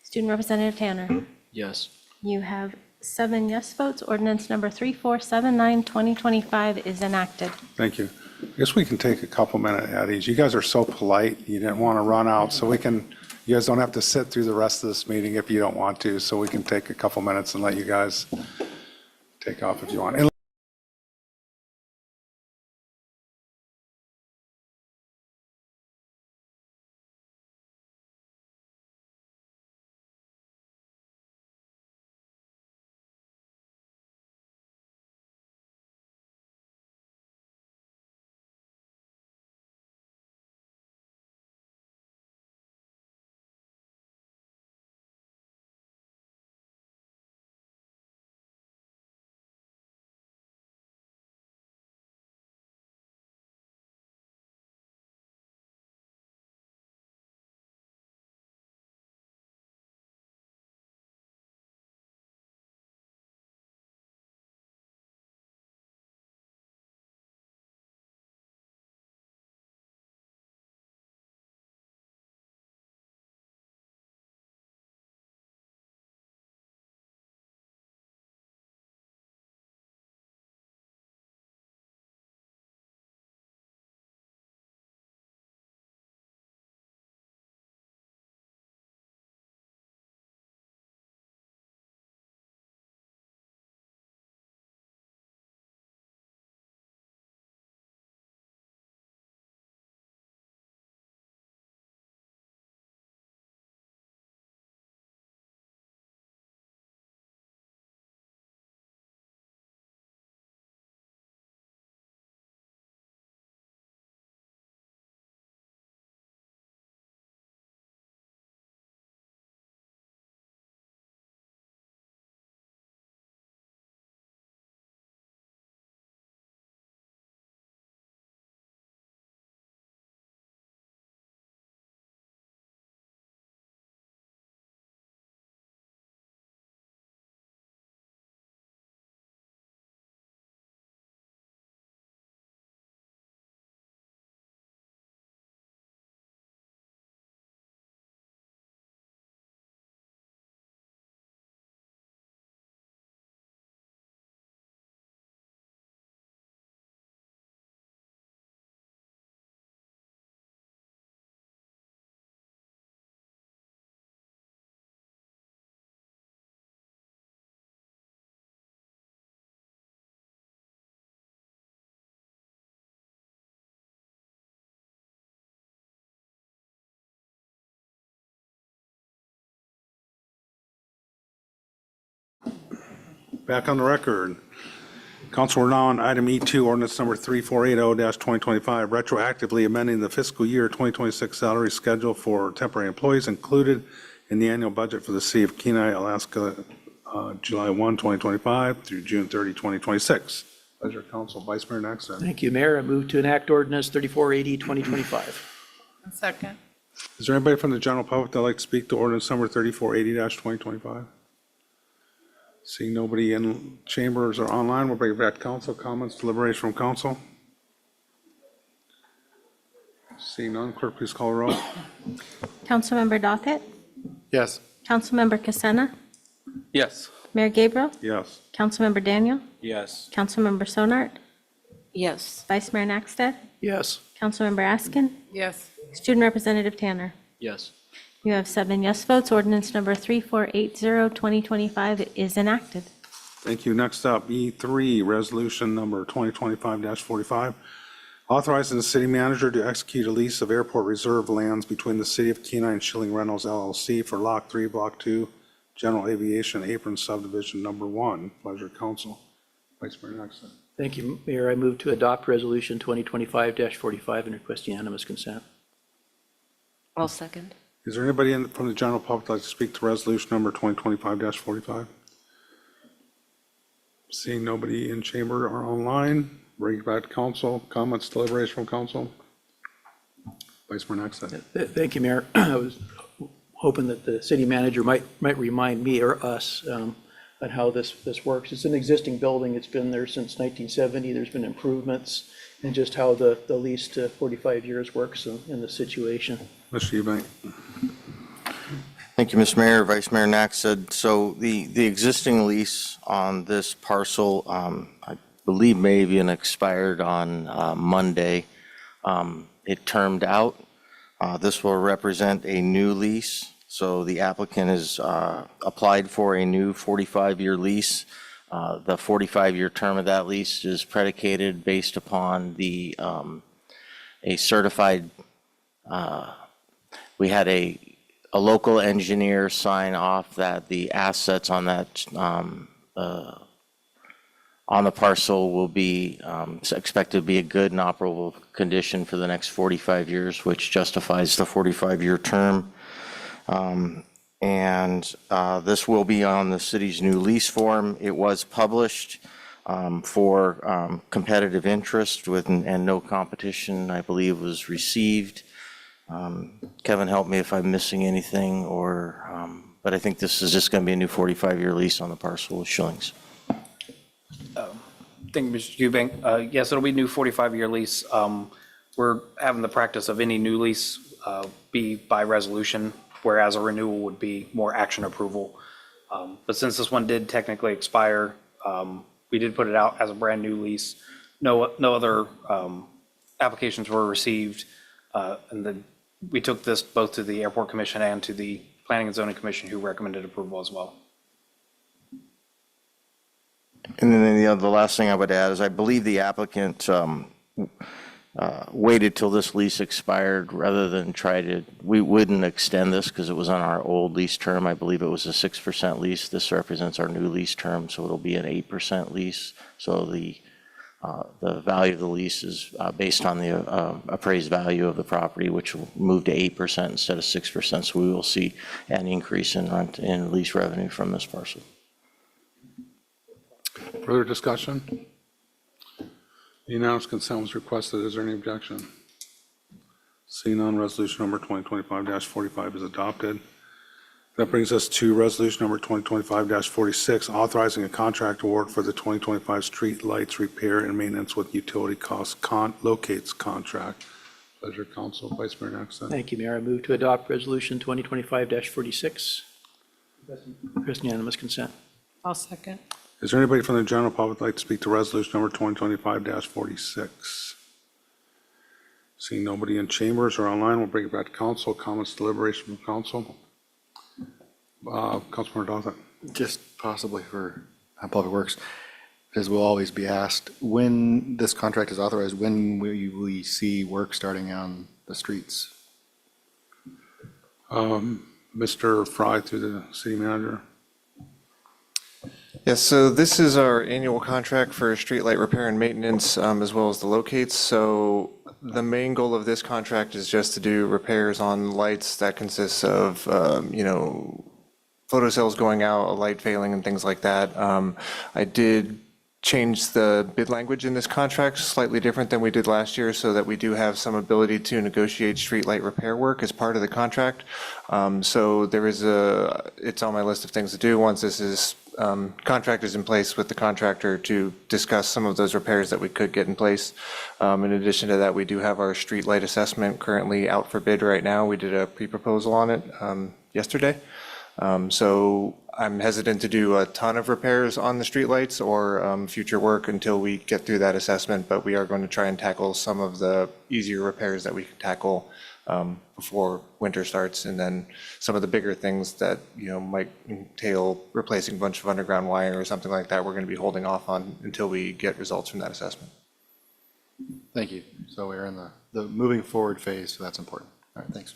Student Representative Tanner? Yes. You have 7 yes votes. Ordinance number 3479, 2025 is enacted. Thank you. I guess we can take a couple minute at ease. You guys are so polite. You didn't want to run out, so we can, you guys don't have to sit through the rest of this meeting if you don't want to, so we can take a couple minutes and let you guys take off if you want. And back on the record. Council, we're now on item E2, ordinance number 3480-2025, retroactively amending the fiscal year 2026 salary schedule for temporary employees included in the annual budget for the city of Kenai, Alaska, July 1, 2025 through June 30, 2026. Pleasure, Council. Vice Mayor Nakstad. Thank you, Mayor. I move to enact ordinance 3480, 2025. Second. Is there anybody from the general public that'd like to speak to ordinance number 3480-2025? Seeing nobody in chambers or online, we'll bring it back to council. Comments, deliberation from council? Seeing none, clerk, please call the roll. Councilmember Dothit? Yes. Councilmember Casena? Yes. Mayor Gabriel? Yes. Councilmember Daniel? Yes. Councilmember Sonart? Yes. Vice Mayor Nakstad? Yes. Councilmember Askin? Yes. Student Representative Tanner? Yes. You have 7 yes votes. Ordinance number 3480, 2025 is enacted. Thank you. Next up, E3, Resolution Number 2025-45, authorizing the city manager to execute a lease of airport reserve lands between the City of Kenai and Schilling Rentals LLC for Lot 3, Block 2, General Aviation Apron Subdivision Number 1. Pleasure, council. Vice Mayor Nexon. Thank you, Mayor. I move to adopt Resolution 2025-45 and request unanimous consent. I'll second. Is there anybody from the general public like to speak to resolution number 2025-45? Seeing nobody in chamber or online, bring it back to council. Comments, deliberation from council? Vice Mayor Nexon. Thank you, Mayor. I was hoping that the city manager might remind me or us on how this works. It's an existing building. It's been there since 1970. There's been improvements, and just how the lease to 45 years works in the situation. Mr. Eubank. Thank you, Mr. Mayor. Vice Mayor Naxad. So the existing lease on this parcel, I believe may have been expired on Monday. It termed out. This will represent a new lease. So the applicant has applied for a new 45-year lease. The 45-year term of that lease is predicated based upon a certified, we had a local engineer sign off that the assets on that, on the parcel will be expected to be a good and operable condition for the next 45 years, which justifies the 45-year term. This will be on the city's new lease form. It was published for competitive interest and no competition, I believe, was received. Kevin, help me if I'm missing anything, but I think this is just going to be a new 45-year lease on the parcel with Schillings. Thank you, Mr. Eubank. Yes, it'll be a new 45-year lease. We're having the practice of any new lease be by resolution, whereas a renewal would be more action approval. But since this one did technically expire, we did put it out as a brand new lease. No other applications were received, and then we took this both to the Airport Commission and to the Planning and Zoning Commission, who recommended approval as well. And then the last thing I would add is I believe the applicant waited till this lease expired rather than we wouldn't extend this because it was on our old lease term. I believe it was a 6% lease. This represents our new lease term, so it'll be an 8% lease. So the value of the lease is based on the appraised value of the property, which will move to 8% instead of 6%. So we will see an increase in lease revenue from this parcel. Further discussion? Unanimous consent was requested. Is there any objection? Seeing none, resolution number 2025-45 is adopted. That brings us to resolution number 2025-46, authorizing a contract award for the 2025 street lights repair and maintenance with utility costs locates contract. Pleasure, council. Vice Mayor Nexon. Thank you, Mayor. I move to adopt Resolution 2025-46. Request unanimous consent. I'll second. Is there anybody from the general public like to speak to resolution number 2025-46? Seeing nobody in chambers or online, we'll bring it back to council. Comments, deliberation from council. Councilmember Dawson. Just possibly for Public Works, because we'll always be asked, when this contract is authorized, when will we see work starting on the streets? Mr. Fry, through the city manager. Yes, so this is our annual contract for streetlight repair and maintenance, as well as the locates. So the main goal of this contract is just to do repairs on lights that consists of, photocells going out, a light failing, and things like that. I did change the bid language in this contract slightly different than we did last year, so that we do have some ability to negotiate streetlight repair work as part of the contract. So there is it's on my list of things to do once this is contract is in place with the contractor to discuss some of those repairs that we could get in place. In addition to that, we do have our streetlight assessment currently out for bid right now. We did a pre-proposal on it yesterday. So I'm hesitant to do a ton of repairs on the streetlights or future work until we get through that assessment, but we are going to try and tackle some of the easier repairs that we can tackle before winter starts. And then some of the bigger things that, might entail replacing a bunch of underground wiring or something like that, we're going to be holding off on until we get results from that assessment. Thank you. So we're in the moving forward phase, so that's important. All right, thanks.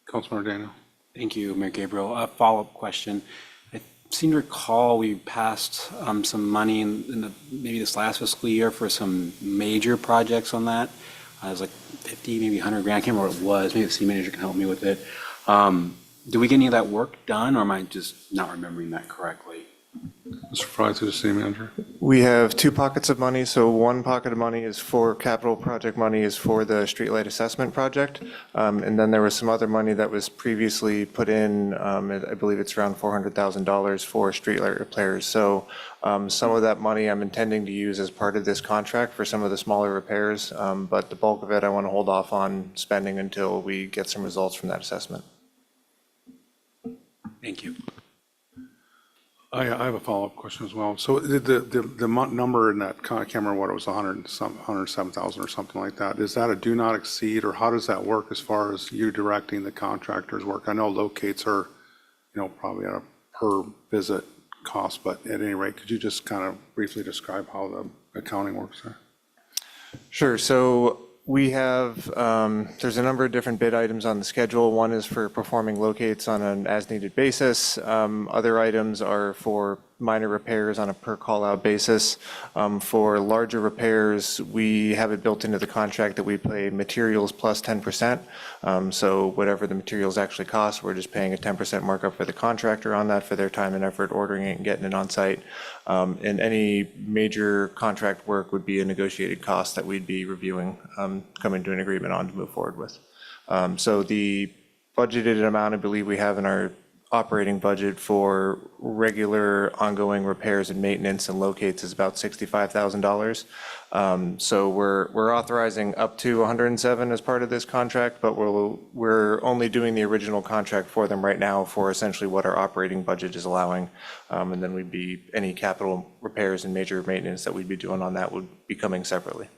Councilmember Daniel. Thank you, Mayor Gabriel. A follow-up question. I seem to recall we passed some money in maybe this last fiscal year for some major projects on that. It was like 50, maybe 100 grand. I can't remember what it was. Maybe the city manager can help me with it. Did we get any of that work done, or am I just not remembering that correctly? Mr. Fry, to the city manager. We have two pockets of money. So one pocket of money is for capital project money is for the streetlight assessment project. And then there was some other money that was previously put in, I believe it's around $400,000 for streetlight repairs. So some of that money I'm intending to use as part of this contract for some of the smaller repairs. But the bulk of it, I want to hold off on spending until we get some results from that assessment. Thank you. I have a follow-up question as well. So the number in that, I can't remember what it was, 107,000 or something like that. Is that a do not exceed, or how does that work as far as you directing the contractor's work? I know locates are, probably at a per visit cost, but at any rate, could you just kind of briefly describe how the accounting works there? Sure. So we have, there's a number of different bid items on the schedule. One is for performing locates on an as-needed basis. Other items are for minor repairs on a per call-out basis. For larger repairs, we have it built into the contract that we pay materials plus 10%. So whatever the materials actually cost, we're just paying a 10% markup for the contractor on that for their time and effort ordering it and getting it on site. And any major contract work would be a negotiated cost that we'd be reviewing, coming to an agreement on to move forward with. So the budgeted amount I believe we have in our operating budget for regular ongoing repairs and maintenance and locates is about $65,000. So we're authorizing up to 107 as part of this contract, but we're only doing the original contract for them right now for essentially what our operating budget is allowing. And then we'd be, any capital repairs and major maintenance that we'd be doing on that would be coming separately.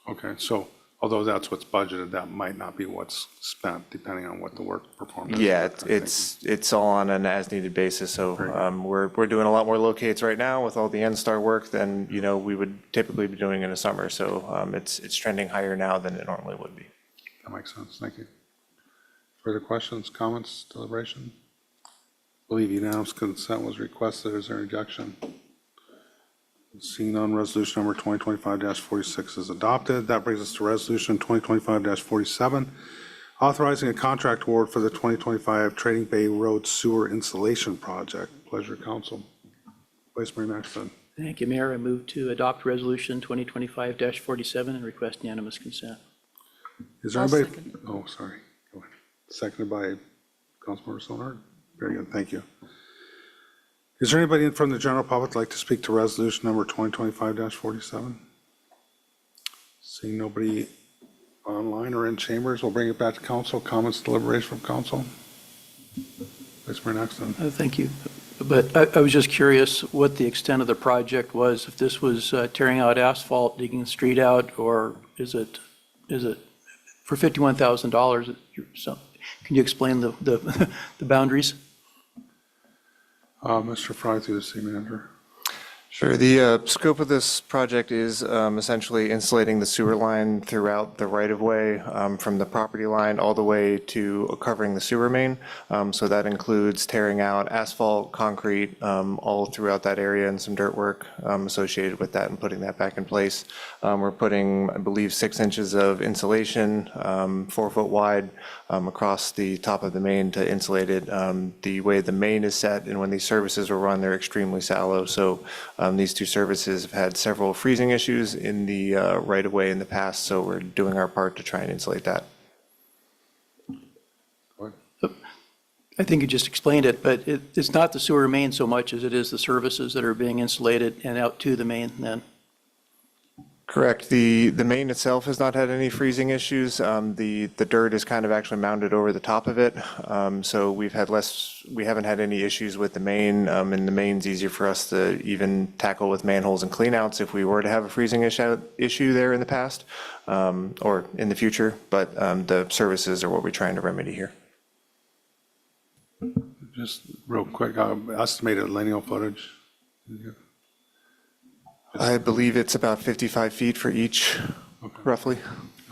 Okay, so although that's what's budgeted, that might not be what's spent, depending on what the work performed is. Yeah, it's all on an as-needed basis. So we're doing a lot more locates right now with all the N-Star work than we would typically be doing in the summer. So it's trending higher now than it normally would be. That makes sense. Thank you. Further questions, comments, deliberation? I believe unanimous consent was requested. Is there an objection? Seeing none, resolution number 2025-46 is adopted. That brings us to resolution 2025-47, authorizing a contract award for the 2025 Trading Bay Road Sewer Installation Project. Pleasure, council. Vice Mayor Maxton. Thank you, Mayor. I move to adopt Resolution 2025-47 and request unanimous consent. Is there anybody? Oh, sorry. Go ahead. Seconded by Councilmember Sonard. Very good. Thank you. Is there anybody from the general public like to speak to resolution number 2025-47? Seeing nobody online or in chambers, we'll bring it back to council. Comments, deliberation from council. Vice Mayor Maxton. Thank you. But I was just curious what the extent of the project was, if this was tearing out asphalt, digging the street out, or is it for $51,000? Can you explain the boundaries? Mr. Fry, through the city manager. Sure. The scope of this project is essentially insulating the sewer line throughout the right-of-way from the property line all the way to covering the sewer main. So that includes tearing out asphalt, concrete, all throughout that area, and some dirt work associated with that and putting that back in place. We're putting, I believe, 6 inches of insulation, 4 foot wide, across the top of the main to insulate it. The way the main is set and when these services were run, they're extremely shallow. So these two services have had several freezing issues in the right-of-way in the past, so we're doing our part to try and insulate that. I think you just explained it, but it's not the sewer main so much as it is the services that are being insulated and out to the main then. Correct. The main itself has not had any freezing issues. The dirt is kind of actually mounded over the top of it. So we haven't had any issues with the main, and the main's easier for us to even tackle with manholes and cleanouts if we were to have a freezing issue there in the past, or in the future. But the services are what we're trying to remedy here. Just real quick, estimated lineal footage. I believe it's about 55 feet for each, roughly.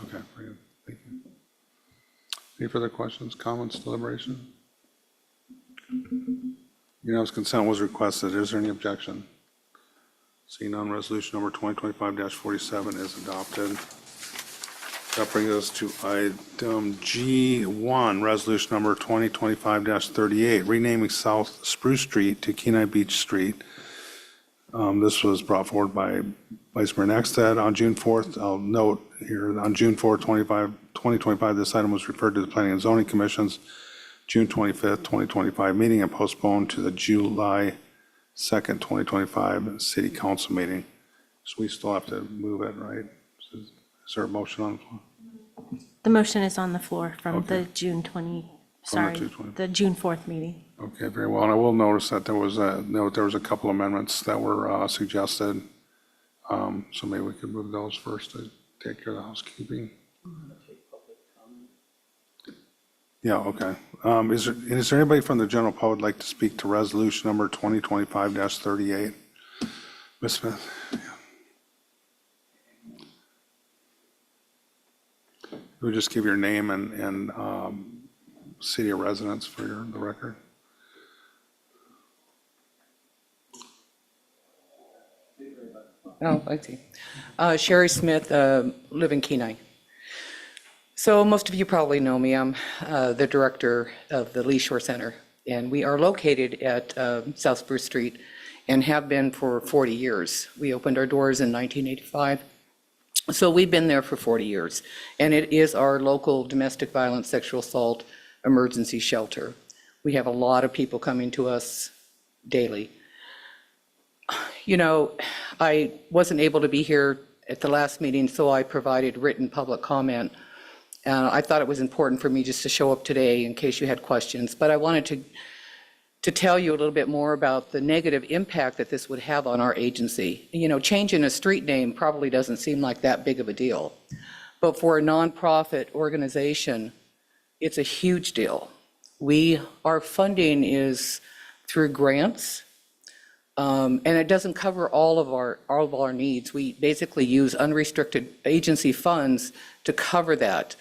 Okay, very good. Thank you. Any further questions, comments, deliberation? Unanimous consent was requested. Is there any objection? Seeing none, resolution number 2025-47 is adopted. That brings us to item G1, resolution number 2025-38, renaming South Spruce Street to Kenai Beach Street. This was brought forward by Vice Mayor Nexted on June 4th. I'll note here, on June 4th, 2025, this item was referred to the Planning and Zoning Commission's June 25th, 2025 meeting and postponed to the July 2nd, 2025 City Council meeting. So we still have to move it, right? Is there a motion on the floor? The motion is on the floor from Okay. the June 20, From the sorry, 2/20. the June 4th meeting. Okay, very well. And I will notice that there was a couple amendments that were suggested. So maybe we could move those first to take care of the housekeeping. Yeah, okay. Is there anybody from the general public like to speak to resolution number 2025-38? Ms. Smith? Yeah. We'll just give your name and city of residence for the record. Oh, I see. Sherry Smith, live in Kenai. So most of you probably know me. I'm the director of the Lee Shore Center, and we are located at South Spruce Street and have been for 40 years. We opened our doors in 1985, so we've been there for 40 years, and it is our local domestic violence, sexual assault emergency shelter. We have a lot of people coming to us daily. You know, I wasn't able to be here at the last meeting, so I provided written public comment. I thought it was important for me just to show up today in case you had questions, but I wanted to tell you a little bit more about the negative impact that this would have on our agency. You know, changing a street name probably doesn't seem like that big of a deal, but for a nonprofit organization, it's a huge deal. Our funding is through grants, and it doesn't cover all of our needs. We basically use unrestricted agency funds to cover that.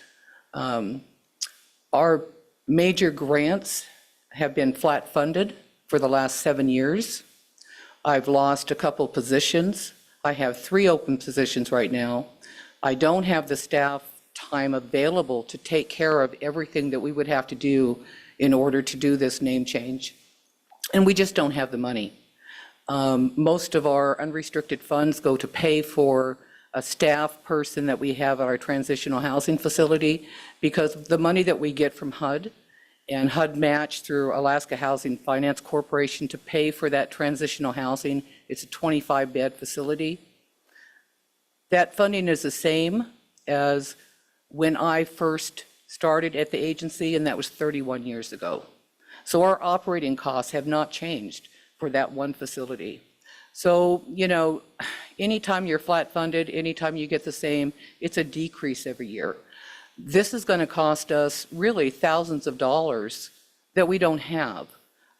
Our major grants have been flat funded for the last 7 years. I've lost a couple positions. I have 3 open positions right now. I don't have the staff time available to take care of everything that we would have to do in order to do this name change. And we just don't have the money. Most of our unrestricted funds go to pay for a staff person that we have at our transitional housing facility, because the money that we get from HUD and HUD match through Alaska Housing Finance Corporation to pay for that transitional housing, it's a 25-bed facility. That funding is the same as when I first started at the agency, and that was 31 years ago. So our operating costs have not changed for that one facility. So, you know, anytime you're flat funded, anytime you get the same, it's a decrease every year. This is going to cost us really thousands of dollars that we don't have.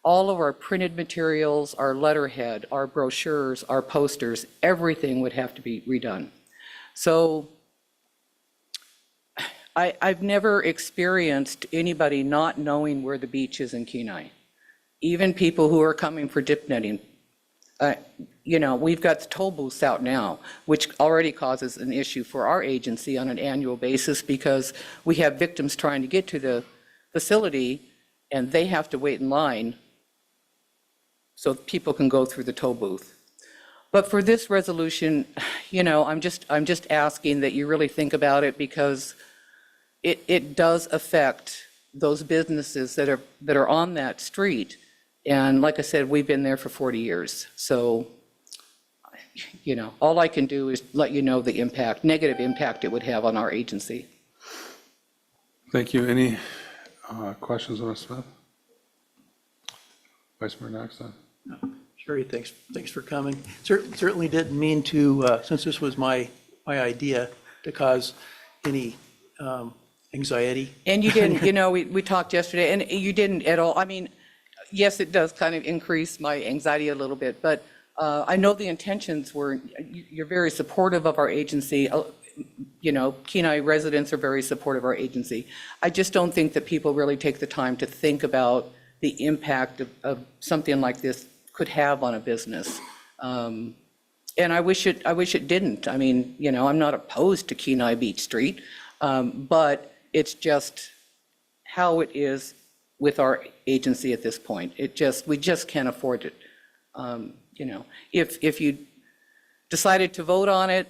All of our printed materials, our letterhead, our brochures, our posters, everything would have to be redone. So I've never experienced anybody not knowing where the beach is in Kenai. Even people who are coming for dip netting. You know, we've got the toll booths out now, which already causes an issue for our agency on an annual basis, because we have victims trying to get to the facility and they have to wait in line so people can go through the toll booth. But for this resolution, you know, I'm just asking that you really think about it, because it does affect those businesses that are on that street. And like I said, we've been there for 40 years. So all I can do is let you know the impact, negative impact it would have on our agency. Thank you. Any questions of Ms. Smith? Vice Mayor Knox? Sherry, thanks for coming. Certainly didn't mean to, since this was my idea, to cause any anxiety. And you didn't, we talked yesterday, and you didn't at all. I mean, yes, it does kind of increase my anxiety a little bit, but I know the intentions were, you're very supportive of our agency. Kenai residents are very supportive of our agency. I just don't think that people really take the time to think about the impact of something like this could have on a business. And I wish it didn't. I mean, I'm not opposed to Kenai Beach Street, but it's just how it is with our agency at this point. We just can't afford it. If you decided to vote on it,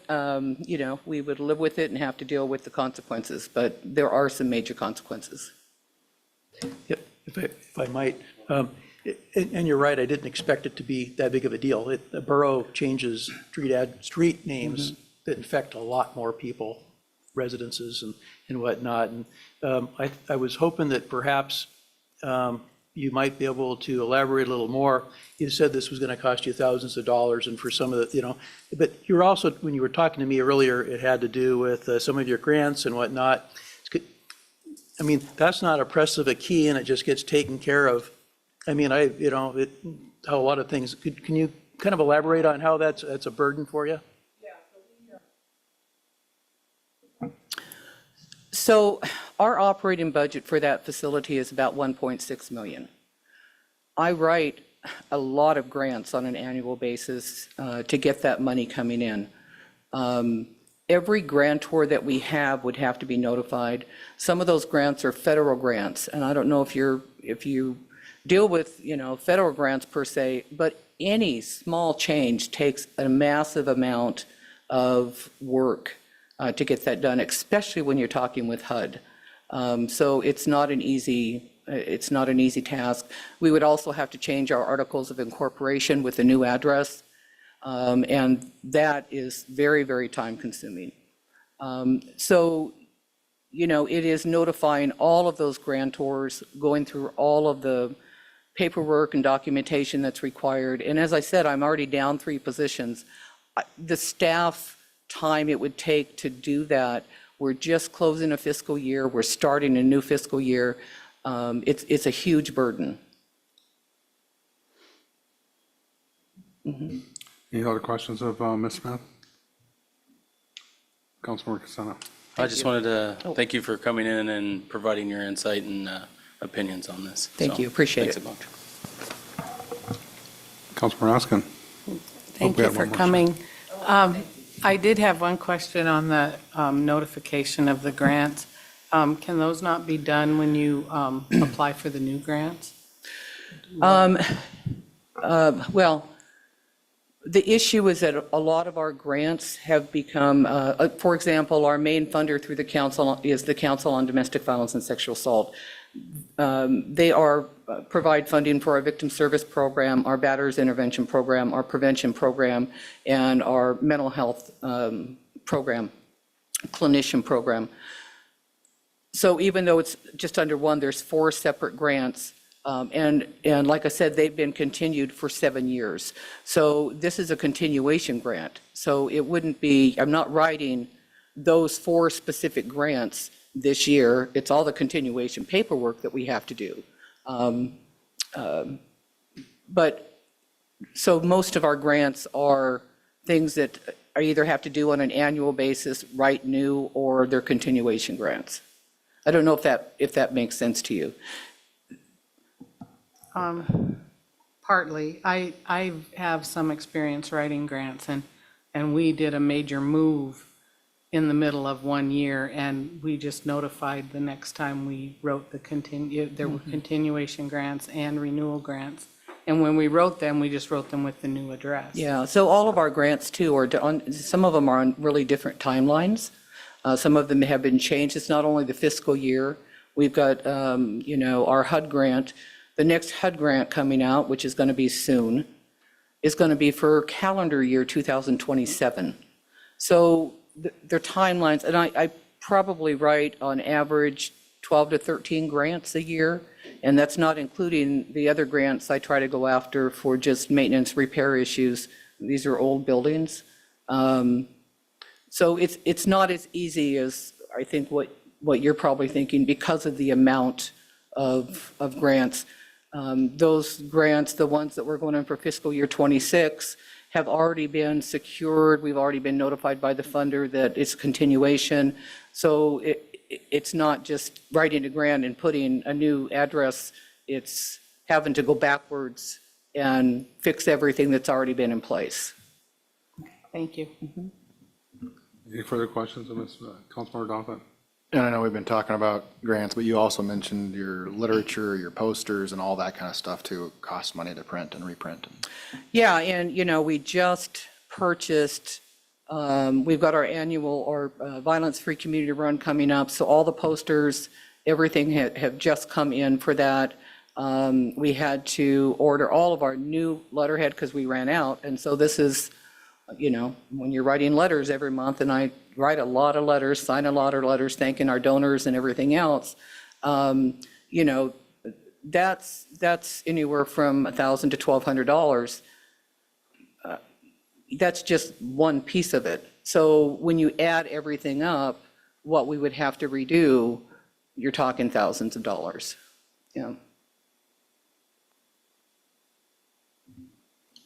we would live with it and have to deal with the consequences, but there are some major consequences. Yep, if I might. And you're right, I didn't expect it to be that big of a deal. The borough changes street names that affect a lot more people, residences and whatnot. And I was hoping that perhaps you might be able to elaborate a little more. You said this was going to cost you thousands of dollars, and for some of the, but you're also, when you were talking to me earlier, it had to do with some of your grants and whatnot. I mean, that's not a press of a key and it just gets taken care of. I mean, how a lot of things, can you kind of elaborate on how that's a burden for you? So our operating budget for that facility is about 1.6 million. I write a lot of grants on an annual basis to get that money coming in. Every grantor that we have would have to be notified. Some of those grants are federal grants, and I don't know if you deal with, federal grants per se, but any small change takes a massive amount of work to get that done, especially when you're talking with HUD. So it's not an easy task. We would also have to change our articles of incorporation with the new address. And that is very, very time consuming. So, it is notifying all of those grantors, going through all of the paperwork and documentation that's required. And as I said, I'm already down 3 positions. The staff time it would take to do that, we're just closing a fiscal year, we're starting a new fiscal year. It's a huge burden. Any other questions of Ms. Smith? Councilmember Casano. I just wanted to thank you for coming in and providing your insight and opinions on this. Thank you, appreciate it. it. Councilmember Askin. Thank you for coming. I did have one question on the notification of the grants. Can those not be done when you apply for the new grants? Well, the issue is that a lot of our grants have become, for example, our main funder through the council is the Council on Domestic Violence and Sexual Assault. They provide funding for our victim service program, our batterers intervention program, our prevention program, and our mental health program, clinician program. So even though it's just under one, there's 4 separate grants. And like I said, they've been continued for 7 years. So this is a continuation grant. So it wouldn't be, I'm not writing those 4 specific grants this year. It's all the continuation paperwork that we have to do. But so most of our grants are things that I either have to do on an annual basis, write new, or they're continuation grants. I don't know if that makes sense to you. Partly. I have some experience writing grants, and we did a major move in the middle of one year, and we just notified the next time we wrote there were continuation grants and renewal grants. And when we wrote them, we just wrote them with the new address. Yeah, so all of our grants too are some of them are on really different timelines. Some of them have been changed. It's not only the fiscal year. We've got, our HUD grant. The next HUD grant coming out, which is going to be soon, is going to be for calendar year 2027. So their timelines, and I probably write on average 12 to 13 grants a year, and that's not including the other grants I try to go after for just maintenance, repair issues. These are old buildings. So it's not as easy as I think what you're probably thinking because of the amount of grants. Those grants, the ones that we're going in for fiscal year '26, have already been secured. We've already been notified by the funder that it's continuation. So it's not just writing a grant and putting a new address. It's having to go backwards and fix everything that's already been in place. Thank you. Any further questions of Ms. Councilmember Donovan? And I know we've been talking about grants, but you also mentioned your literature, your posters, and all that kind of stuff too. It costs money to print and reprint. Yeah, and we just purchased, we've got our annual or violence-free community run coming up. So all the posters, everything have just come in for that. We had to order all of our new letterhead because we ran out. And so this is, when you're writing letters every month, and I write a lot of letters, sign a lot of letters, thanking our donors and everything else, that's anywhere from $1,000 to $1,200. That's just one piece of it. So when you add everything up, what we would have to redo, you're talking thousands of dollars. Yeah.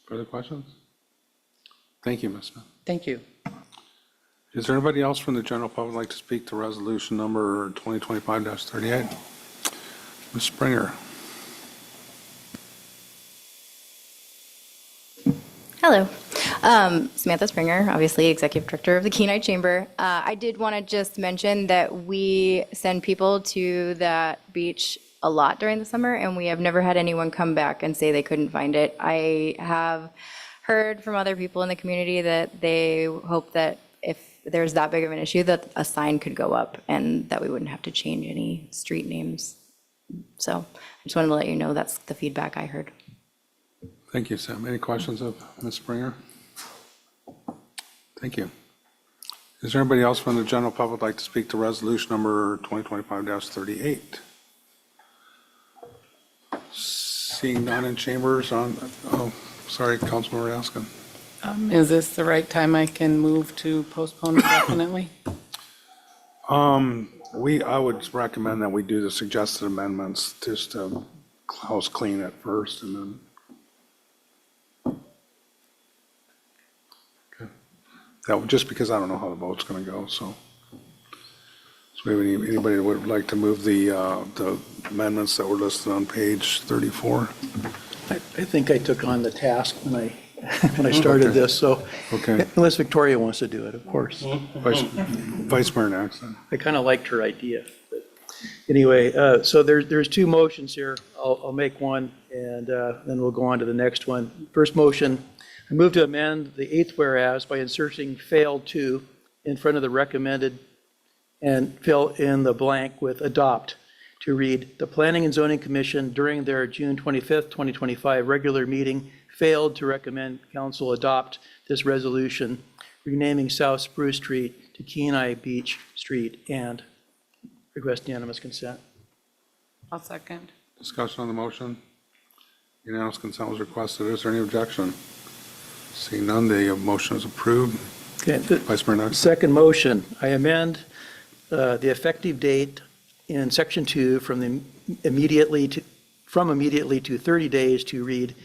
Further questions? Thank you, Ms. Smith. Thank you. Is there anybody else from the general public like to speak to resolution number 2025-38? Ms. Springer. Hello. Samantha Springer, obviously Executive Director of the Kenai Chamber. I did want to just mention that we send people to that beach a lot during the summer, and we have never had anyone come back and say they couldn't find it. I have heard from other people in the community that they hope that if there's that big of an issue, that a sign could go up and that we wouldn't have to change any street names. So I just wanted to let you know that's the feedback I heard. Thank you, Sam. Any questions of Ms. Springer? Thank you. Is there anybody else from the general public like to speak to resolution number 2025-38? Seeing none in chambers sorry, Councilmember Askin. Is this the right time I can move to postpone indefinitely? I would recommend that we do the suggested amendments just to house clean it first and then. Okay. That would, just because I don't know how the vote's going to go, so. So maybe anybody that would like to move the amendments that were listed on page 34? I think I took on the task when I started this, so Okay. unless Victoria wants to do it, of course. Vice Mayor Naxton. I kind of liked her idea. But anyway, so there's two motions here. I'll make one, and then we'll go on to the next one. First motion, I move to amend the eighth whereas by inserting failed to in front of the recommended and fill in the blank with adopt to read, the Planning and Zoning Commission during their June 25th, 2025 regular meeting failed to recommend council adopt this resolution renaming South Spruce Street to Kenai Beach Street and request unanimous consent. I'll second. Discussion on the motion. Unanimous consent was requested. Is there any objection? Seeing none, the motion is approved. Okay, Vice Mayor Naxton. second motion, I amend the effective date in section 2 from immediately to 30 days to read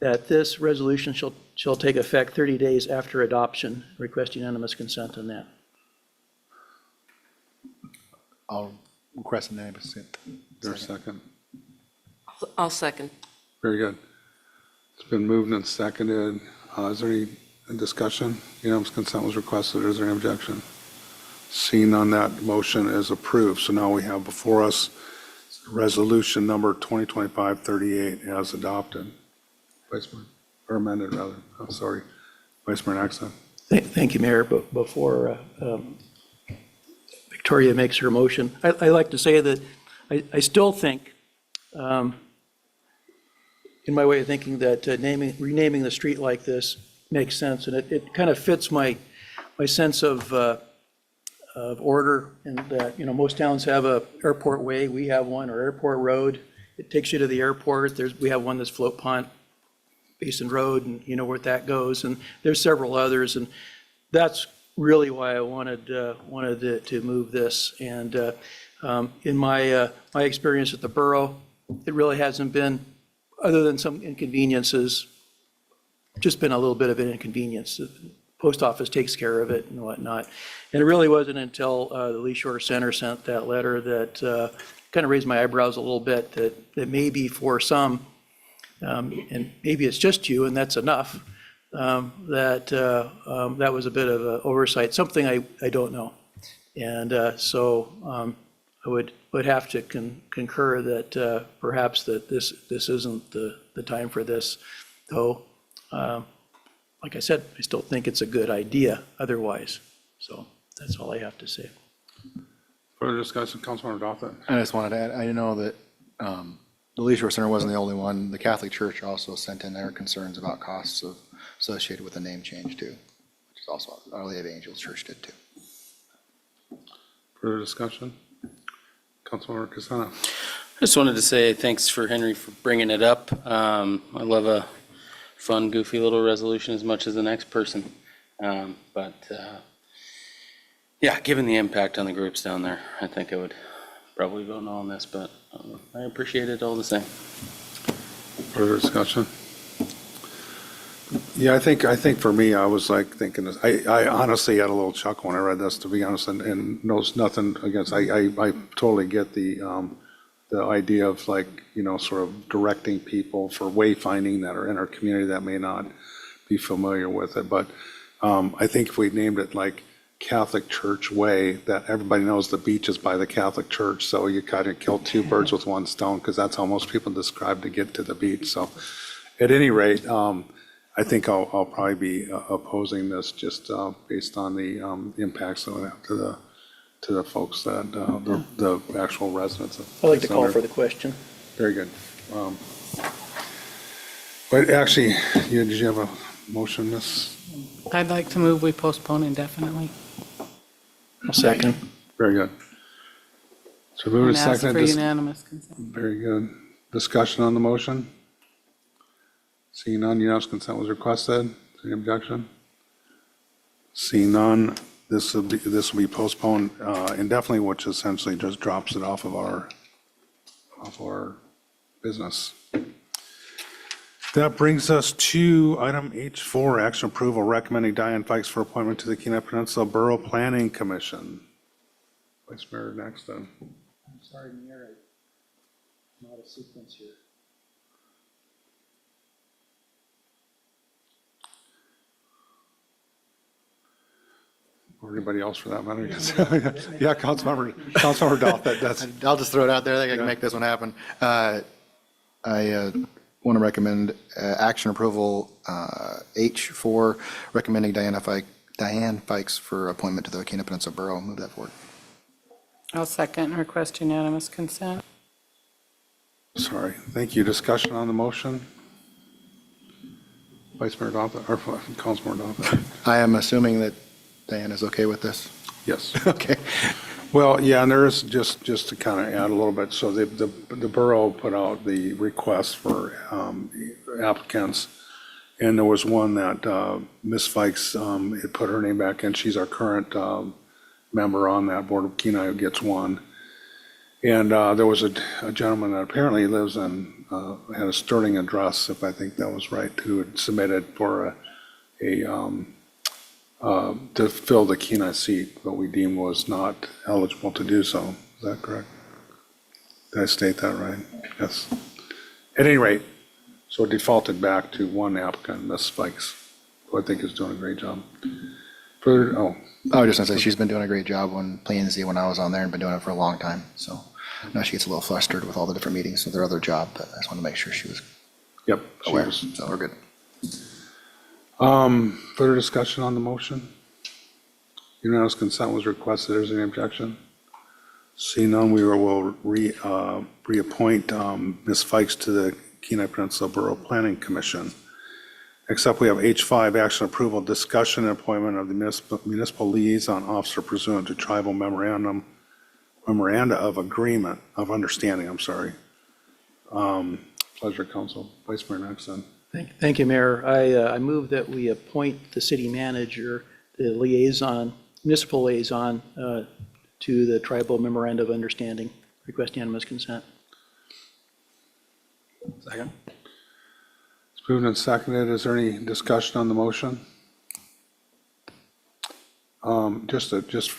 that this resolution shall take effect 30 days after adoption. Request unanimous consent on that. I'll request unanimous consent. There's a second. I'll second. Very good. It's been moved and seconded. Is there any discussion? Unanimous consent was requested. Is there any objection? Seeing none, that motion is approved. So now we have before us resolution number 2025-38 as adopted. Vice Mayor, or amended rather. I'm sorry. Vice Mayor Naxton. Thank you, Mayor. But before Victoria makes her motion, I like to say that I still think in my way of thinking that renaming the street like this makes sense, and it kind of fits my sense of order, and that, most towns have a airport way, we have one, or airport road. It takes you to the airport. We have one that's Float Pond Basin Road, and you know where that goes, and there's several others, and that's really why I wanted to move this. And in my experience at the borough, it really hasn't been, other than some inconveniences, just been a little bit of an inconvenience. The post office takes care of it and whatnot. And it really wasn't until the Lee Shore Center sent that letter that kind of raised my eyebrows a little bit, that maybe for some, and maybe it's just you, and that's enough, that was a bit of an oversight, something I don't know. And so I would have to concur that perhaps that this isn't the time for this, though, like I said, I still think it's a good idea otherwise. So that's all I have to say. Further discussion, Councilmember Dothett. I just wanted to add, I know that the Lee Shore Center wasn't the only one. The Catholic Church also sent in their concerns about costs associated with the name change too, which is also Our Lady of Angels Church did too. Further discussion? Councilmember Casano. I just wanted to say thanks for Henry for bringing it up. I love a fun, goofy little resolution as much as the next person. Yeah, given the impact on the groups down there, I think I would probably vote no on this, but I appreciate it all the same. Further discussion? Yeah, I think for me, I was like thinking this, I honestly had a little chuckle when I read this, to be honest, and knows nothing against, I totally get the idea of like, sort of directing people for wayfinding that are in our community that may not be familiar with it. But I think if we named it like Catholic Church Way, that everybody knows the beach is by the Catholic Church, so you kind of kill two birds with one stone, because that's how most people describe to get to the beach. So at any rate, I think I'll probably be opposing this just based on the impacts that would have to the folks that, the actual residents of. I'd like to call for the question. Very good. But actually, did you have a motion, Ms.? I'd like to move we postpone indefinitely. Second. Very good. So move And to ask second. for unanimous consent. Very good. Discussion on the motion? Seeing none, unanimous consent was requested. Any objection? Seeing none, this will be postponed indefinitely, which essentially just drops it off of our business. That brings us to item H4, action approval recommending Diane Fikes for appointment to the Kenai Peninsula Borough Planning Commission. Vice Mayor next then. I'm sorry, Mayor, I'm out of sequence here. Or anybody else for that matter. Yeah, Councilmember Dothett, that's. I'll just throw it out there. I think I can make this one happen. I want to recommend action approval H4, recommending Diane Fikes for appointment to the Kenai Peninsula Borough. Move that forward. I'll second, request unanimous consent. Sorry, thank you. Discussion on the motion? Vice Mayor Dothett, or Councilmember Dothett? I am assuming that Diane is okay with this? Yes. Okay. Well, yeah, and there is, just to kind of add a little bit, so the borough put out the request for applicants, and there was one that Ms. Fikes had put her name back in. She's our current member on that board of Kenai who gets one. And there was a gentleman that apparently lives in, had a Sterling address, if I think that was right, who had submitted for to fill the Kenai seat, but we deemed was not eligible to do so. Is that correct? Did I state that right? Yes. At any rate, so it defaulted back to one applicant, Ms. Fikes, who I think is doing a great job. Further, I was just going to say, she's been doing a great job on P and Z when I was on there, and been doing it for a long time. So now she gets a little flustered with all the different meetings with her other job, but I just want to make sure she was yep, aware. So we're good. Further discussion on the motion? Unanimous consent was requested. Is there any objection? Seeing none, we will reappoint Ms. Fikes to the Kenai Peninsula Borough Planning Commission. Next up, we have H5, action approval, discussion and appointment of the municipal liaison officer pursuant to tribal memoranda of agreement, of understanding, I'm sorry. Pleasure, Council. Vice Mayor Nexon. Thank you, Mayor. I move that we appoint the city manager, the liaison, municipal liaison, to the tribal memoranda of understanding. Request unanimous consent. Second. It's moved and seconded. Is there any discussion on the motion? Just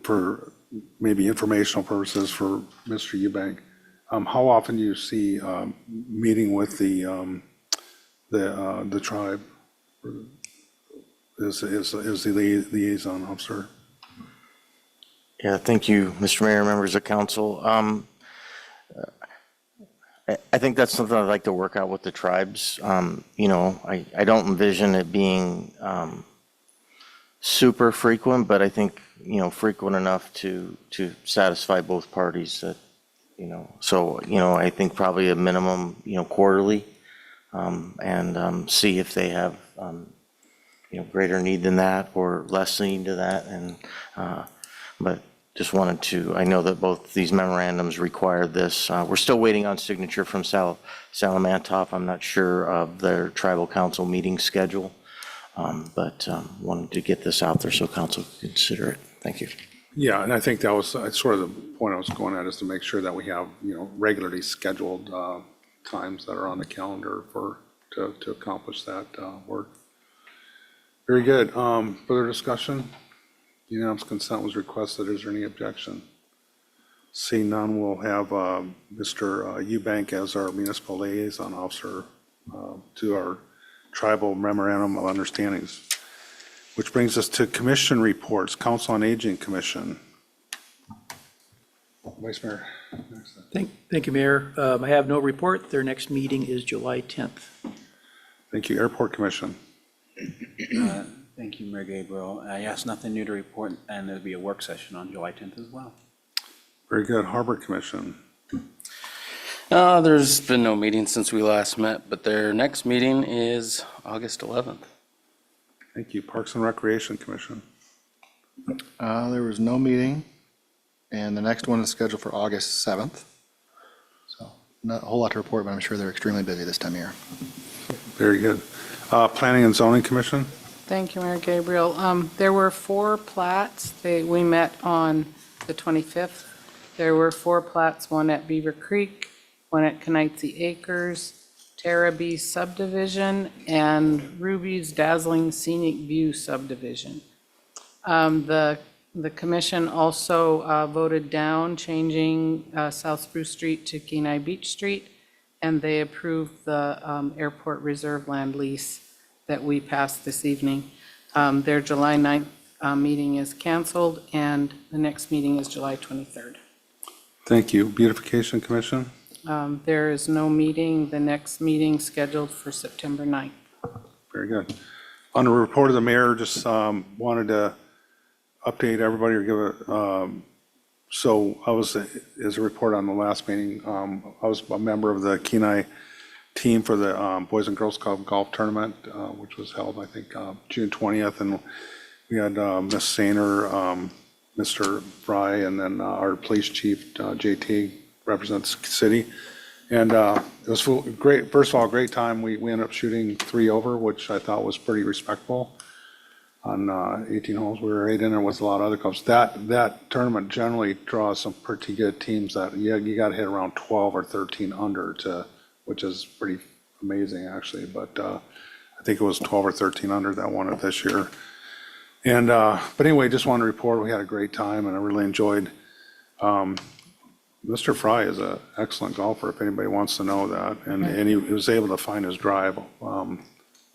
for maybe informational purposes for Mr. Eubank, how often do you see meeting with the tribe? Is the liaison officer? Yeah, thank you, Mr. Mayor, members of council. I think that's something I'd like to work out with the tribes. You know, I don't envision it being super frequent, but I think, you know, frequent enough to satisfy both parties that, you know, so, you know, I think probably a minimum, you know, quarterly, and see if they have, you know, greater need than that or less need to that. And, but just wanted to, I know that both these memorandums require this. We're still waiting on signature from Salamantop. I'm not sure of their tribal council meeting schedule, but wanted to get this out there so council can consider it. Thank you. Yeah, and I think that was sort of the point I was going at, is to make sure that we have, you know, regularly scheduled times that are on the calendar to accomplish that work. Very good. Further discussion? Unanimous consent was requested. Is there any objection? Seeing none, we'll have Mr. Eubank as our municipal liaison officer to our tribal memorandum of understandings, which brings us to commission reports. Council on Aging Commission. Vice Mayor. Thank you, Mayor. I have no report. Their next meeting is July 10th. Thank you. Airport Commission. Thank you, Mayor Gabriel. Yes, nothing new to report, and there'll be a work session on July 10th as well. Very good. Harbor Commission. There's been no meeting since we last met, but their next meeting is August 11th. Thank you. Parks and Recreation Commission. There was no meeting, and the next one is scheduled for August 7th. So not a whole lot to report, but I'm sure they're extremely busy this time of year. Very good. Planning and Zoning Commission. Thank you, Mayor Gabriel. There were 4 plats. We met on the 25th. There were 4 plats, one at Beaver Creek, one at Kenaitze Acres, Terrabee subdivision, and Ruby's Dazzling Scenic View subdivision. The commission also voted down changing South Spruce Street to Kenai Beach Street, and they approved the airport reserve land lease that we passed this evening. Their July 9th meeting is canceled, and the next meeting is July 23rd. Thank you. Beautification Commission. There is no meeting. The next meeting scheduled for September 9th. Very good. On the report of the mayor, just wanted to update everybody or give a, so I was, as a report on the last meeting, I was a member of the Kenai team for the Boys and Girls Club golf tournament, which was held, I think, June 20th. And we had Ms. Sainer, Mr. Fry, and then our police chief, JT, represents the city. And it was great. First of all, great time. We ended up shooting 3 over, which I thought was pretty respectable on 18 holes. We were 8 in there with a lot of other clubs. That tournament generally draws some pretty good teams that you got to hit around 12 or 13 under to, which is pretty amazing actually. But I think it was 12 or 13 under that won it this year. And but anyway, just wanted to report we had a great time, and I really enjoyed. Mr. Fry is an excellent golfer, if anybody wants to know that, and he was able to find his drive.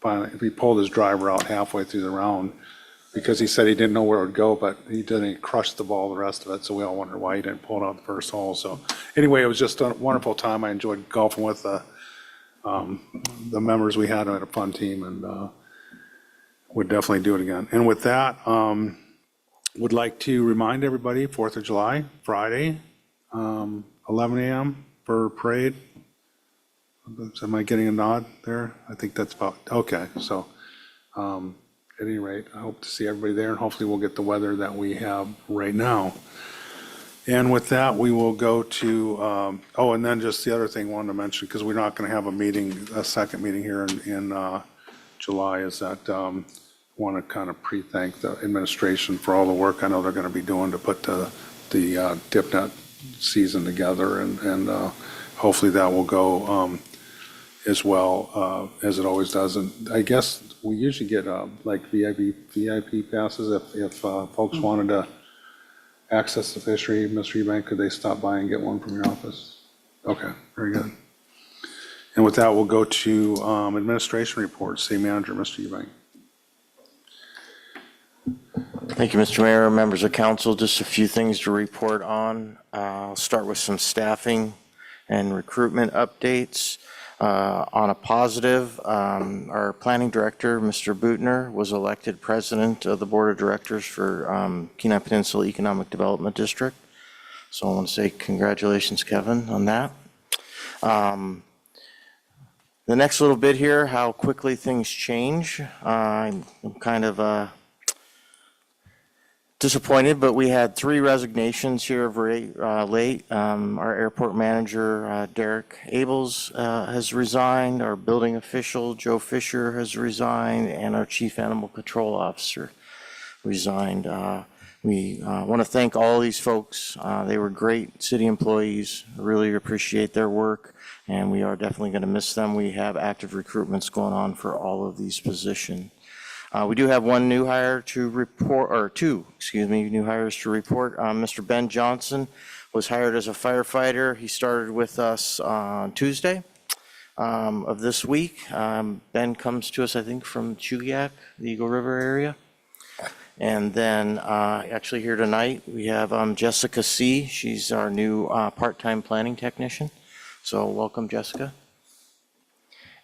Finally, he pulled his driver out halfway through the round because he said he didn't know where it would go, but he didn't. He crushed the ball the rest of it, so we all wondered why he didn't pull it out the first hole. So anyway, it was just a wonderful time. I enjoyed golfing with the members we had. I had a fun team, and would definitely do it again. And with that, would like to remind everybody, 4th of July, Friday, 11 a.m. for parade. Am I getting a nod there? I think that's about, okay, so at any rate, I hope to see everybody there, and hopefully we'll get the weather that we have right now. And with that, we will go to, oh, and then just the other thing I wanted to mention, because we're not going to have a second meeting here in July, is that want to kind of pre-thank the administration for all the work I know they're going to be doing to put the DipNet season together, and hopefully that will go as well as it always does. And I guess we usually get like VIP passes if folks wanted to access the fishery, Mr. Eubank, could they stop by and get one from your office? Okay, very good. And with that, we'll go to administration reports. City Manager, Mr. Eubank. Thank you, Mr. Mayor, members of council. Just a few things to report on. I'll start with some staffing and recruitment updates. On a positive, our planning director, Mr. Bootner, was elected president of the board of directors for Kenai Peninsula Economic Development District. So I want to say congratulations, Kevin, on that. The next little bit here, how quickly things change. I'm kind of disappointed, but we had 3 resignations here very late. Our airport manager, Derek Abels, has resigned. Our building official, Joe Fisher, has resigned, and our chief animal control officer resigned. We want to thank all these folks. They were great city employees. Really appreciate their work, and we are definitely going to miss them. We have active recruitments going on for all of these positions. We do have one new hire to report, or two, new hires to report. Mr. Ben Johnson was hired as a firefighter. He started with us on Tuesday of this week. Ben comes to us, I think, from Chugiak, the Eagle River area. And then actually here tonight, we have Jessica C. She's our new part-time planning technician. So welcome, Jessica.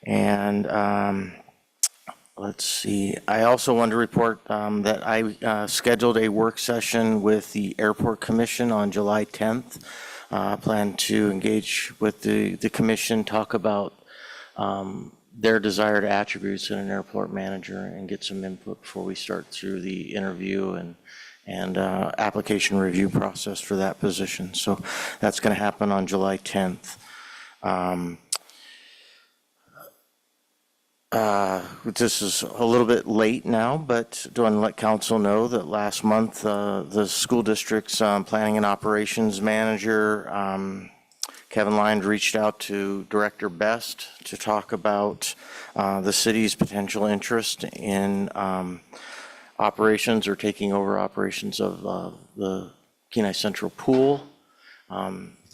And let's see. I also want to report that I scheduled a work session with the Airport Commission on July 10th. I plan to engage with the commission, talk about their desired attributes in an airport manager, and get some input before we start through the interview and application review process for that position. So that's going to happen on July 10th. This is a little bit late now, but do want to let council know that last month the school district's planning and operations manager, Kevin Lynd, reached out to Director Best to talk about the city's potential interest in operations or taking over operations of the Kenai Central Pool.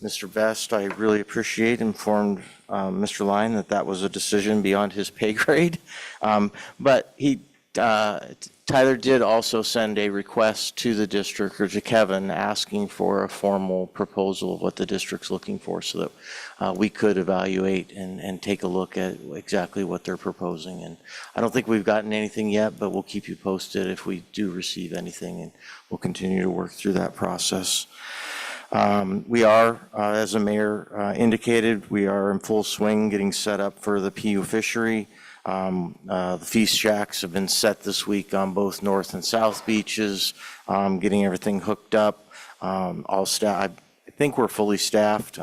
Mr. Best, I really appreciate, informed Mr. Lynd that that was a decision beyond his pay grade. But Tyler did also send a request to the district, or to Kevin, asking for a formal proposal of what the district's looking for, so that we could evaluate and take a look at exactly what they're proposing. And I don't think we've gotten anything yet, but we'll keep you posted if we do receive anything, and we'll continue to work through that process. We are, as the mayor indicated, we are in full swing getting set up for the PU fishery. The feast shacks have been set this week on both north and south beaches, getting everything hooked up. All staff, I think we're fully staffed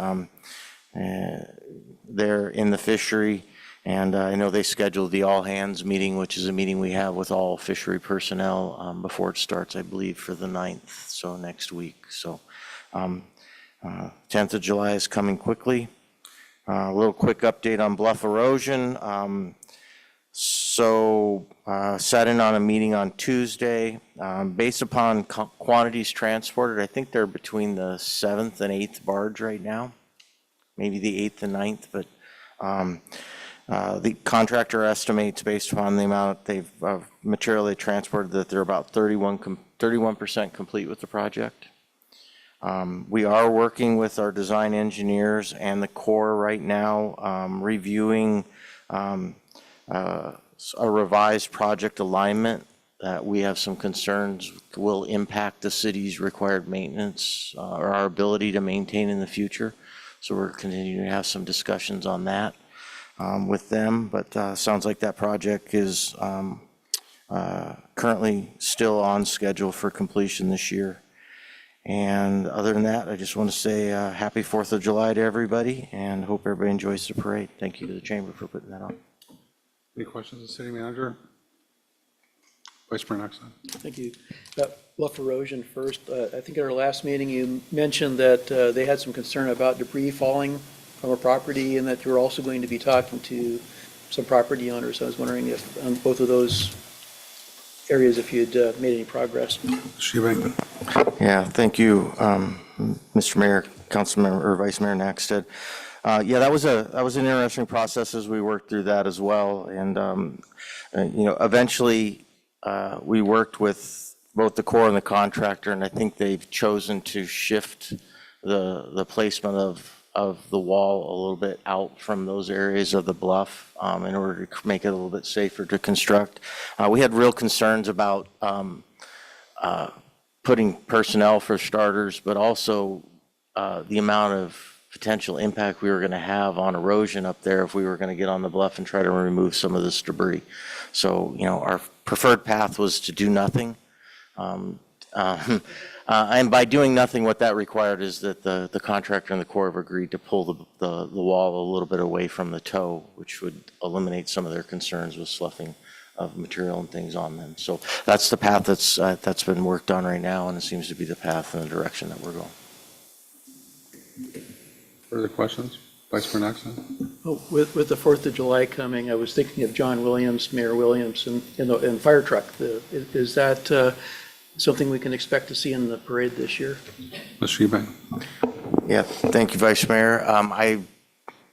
there in the fishery. And I know they scheduled the all hands meeting, which is a meeting we have with all fishery personnel before it starts, I believe, for the 9th, so next week. So 10th of July is coming quickly. A little quick update on bluff erosion. Sat in on a meeting on Tuesday. Based upon quantities transported, I think they're between the 7th and 8th barge right now, maybe the 8th and 9th, but the contractor estimates, based upon the amount they've material they transported, that they're about 31% complete with the project. We are working with our design engineers and the Corps right now, reviewing a revised project alignment that we have some concerns will impact the city's required maintenance or our ability to maintain in the future. So we're continuing to have some discussions on that. with them, but sounds like that project is currently still on schedule for completion this year. And other than that, I just want to say happy 4th of July to everybody and hope everybody enjoys the parade. Thank you to the chamber for putting that on. Any questions of the city manager? Vice Mayor Nexon. Thank you. Bluff erosion first. I think at our last meeting, you mentioned that they had some concern about debris falling from a property and that you were also going to be talking to some property owners. I was wondering if on both of those areas, if you'd made any progress. Shebang. Yeah, thank you, Mr. Mayor, Councilmember, or Vice Mayor Naxted. Yeah, that was an interesting process as we worked through that as well. And, eventually, we worked with both the Corps and the contractor, and I think they've chosen to shift the placement of the wall a little bit out from those areas of the bluff in order to make it a little bit safer to construct. We had real concerns about putting personnel for starters, but also the amount of potential impact we were going to have on erosion up there if we were going to get on the bluff and try to remove some of this debris. So, our preferred path was to do nothing. And by doing nothing, what that required is that the contractor and the Corps have agreed to pull the wall a little bit away from the toe, which would eliminate some of their concerns with sloughing of material and things on them. So that's the path that's been worked on right now, and it seems to be the path and the direction that we're going. Further questions? Vice Mayor Nexon. Oh, with the 4th of July coming, I was thinking of John Williams, Mayor Williams, and fire truck. Is that something we can expect to see in the parade this year? Ms. Shebang. Yeah, thank you, Vice Mayor.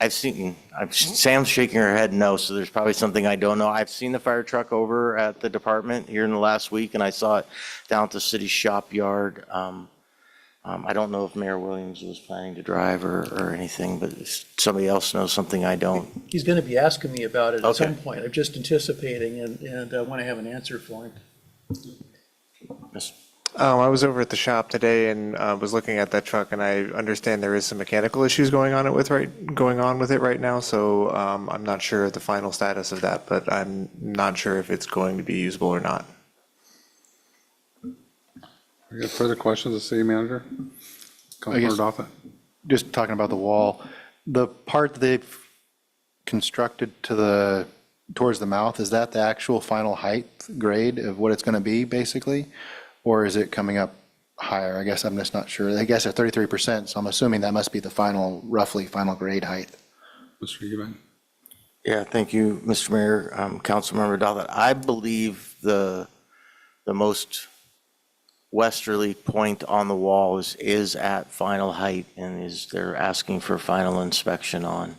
I've seen, Sam's shaking her head no, so there's probably something I don't know. I've seen the fire truck over at the department here in the last week, and I saw it down at the city shop yard. I don't know if Mayor Williams was planning to drive or anything, but if somebody else knows something I don't. He's going to be asking me about it at Okay. some point. I'm just anticipating, and I want to have an answer for him. I was over at the shop today and was looking at that truck, and I understand there is some mechanical issues going on with it right now. So I'm not sure of the final status of that, but I'm not sure if it's going to be usable or not. We got further questions of the city manager? I guess- Councilmember Doffett. Just talking about the wall, the part that they've constructed towards the mouth, is that the actual final height grade of what it's going to be, basically? Or is it coming up higher? I guess I'm just not sure. I guess at 33%, so I'm assuming that must be the roughly final grade height. Mr. Eubank. Yeah, thank you, Mr. Mayor, Councilmember Doffett. I believe the most westerly point on the wall is at final height and they're asking for final inspection on.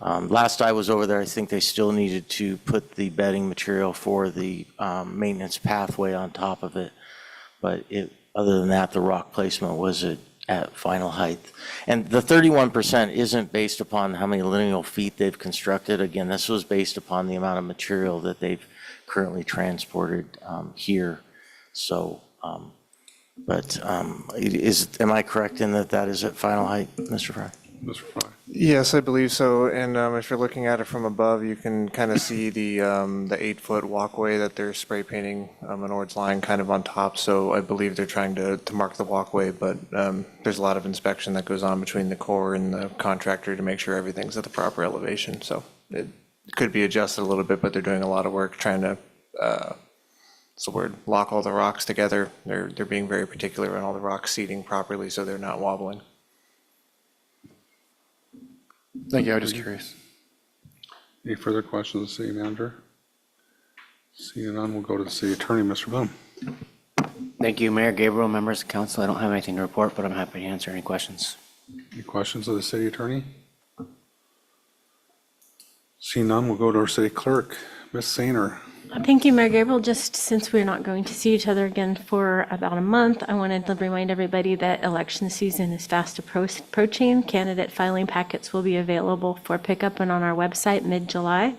Last I was over there, I think they still needed to put the bedding material for the maintenance pathway on top of it. But other than that, the rock placement was at final height. And the 31% isn't based upon how many lineal feet they've constructed. Again, this was based upon the amount of material that they've currently transported here. So, am I correct in that is at final height, Mr. Fry? Mr. Fry. Yes, I believe so. And if you're looking at it from above, you can kind of see the 8-foot walkway that they're spray painting an Ord's line kind of on top. So I believe they're trying to mark the walkway, but there's a lot of inspection that goes on between the Corps and the contractor to make sure everything's at the proper elevation. So it could be adjusted a little bit, but they're doing a lot of work trying to lock all the rocks together. They're being very particular on all the rocks seating properly so they're not wobbling. Thank you, I was just curious. Any further questions of the city manager? Seeing none, we'll go to the city attorney, Mr. Bloom. Thank you, Mayor Gabriel, members of council. I don't have anything to report, but I'm happy to answer any questions. Any questions of the city attorney? Seeing none, we'll go to our city clerk, Ms. Sainer. Thank you, Mayor Gabriel. Just since we're not going to see each other again for about a month, I wanted to remind everybody that election season is fast approaching. Candidate filing packets will be available for pickup and on our website mid-July.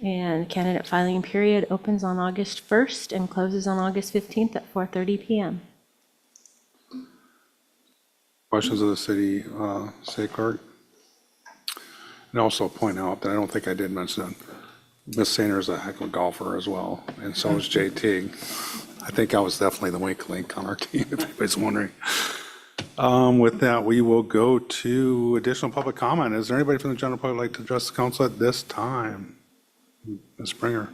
And candidate filing period opens on August 1st and closes on August 15th at 4:30 p.m. Questions of the city clerk? And also point out that I don't think I did mention Miss Sainer is a heck of a golfer as well, and so is JT. I think I was definitely the weak link on our team, if anybody's wondering. With that, we will go to additional public comment. Is there anybody from the general public who'd like to address the council at this time? Ms. Springer?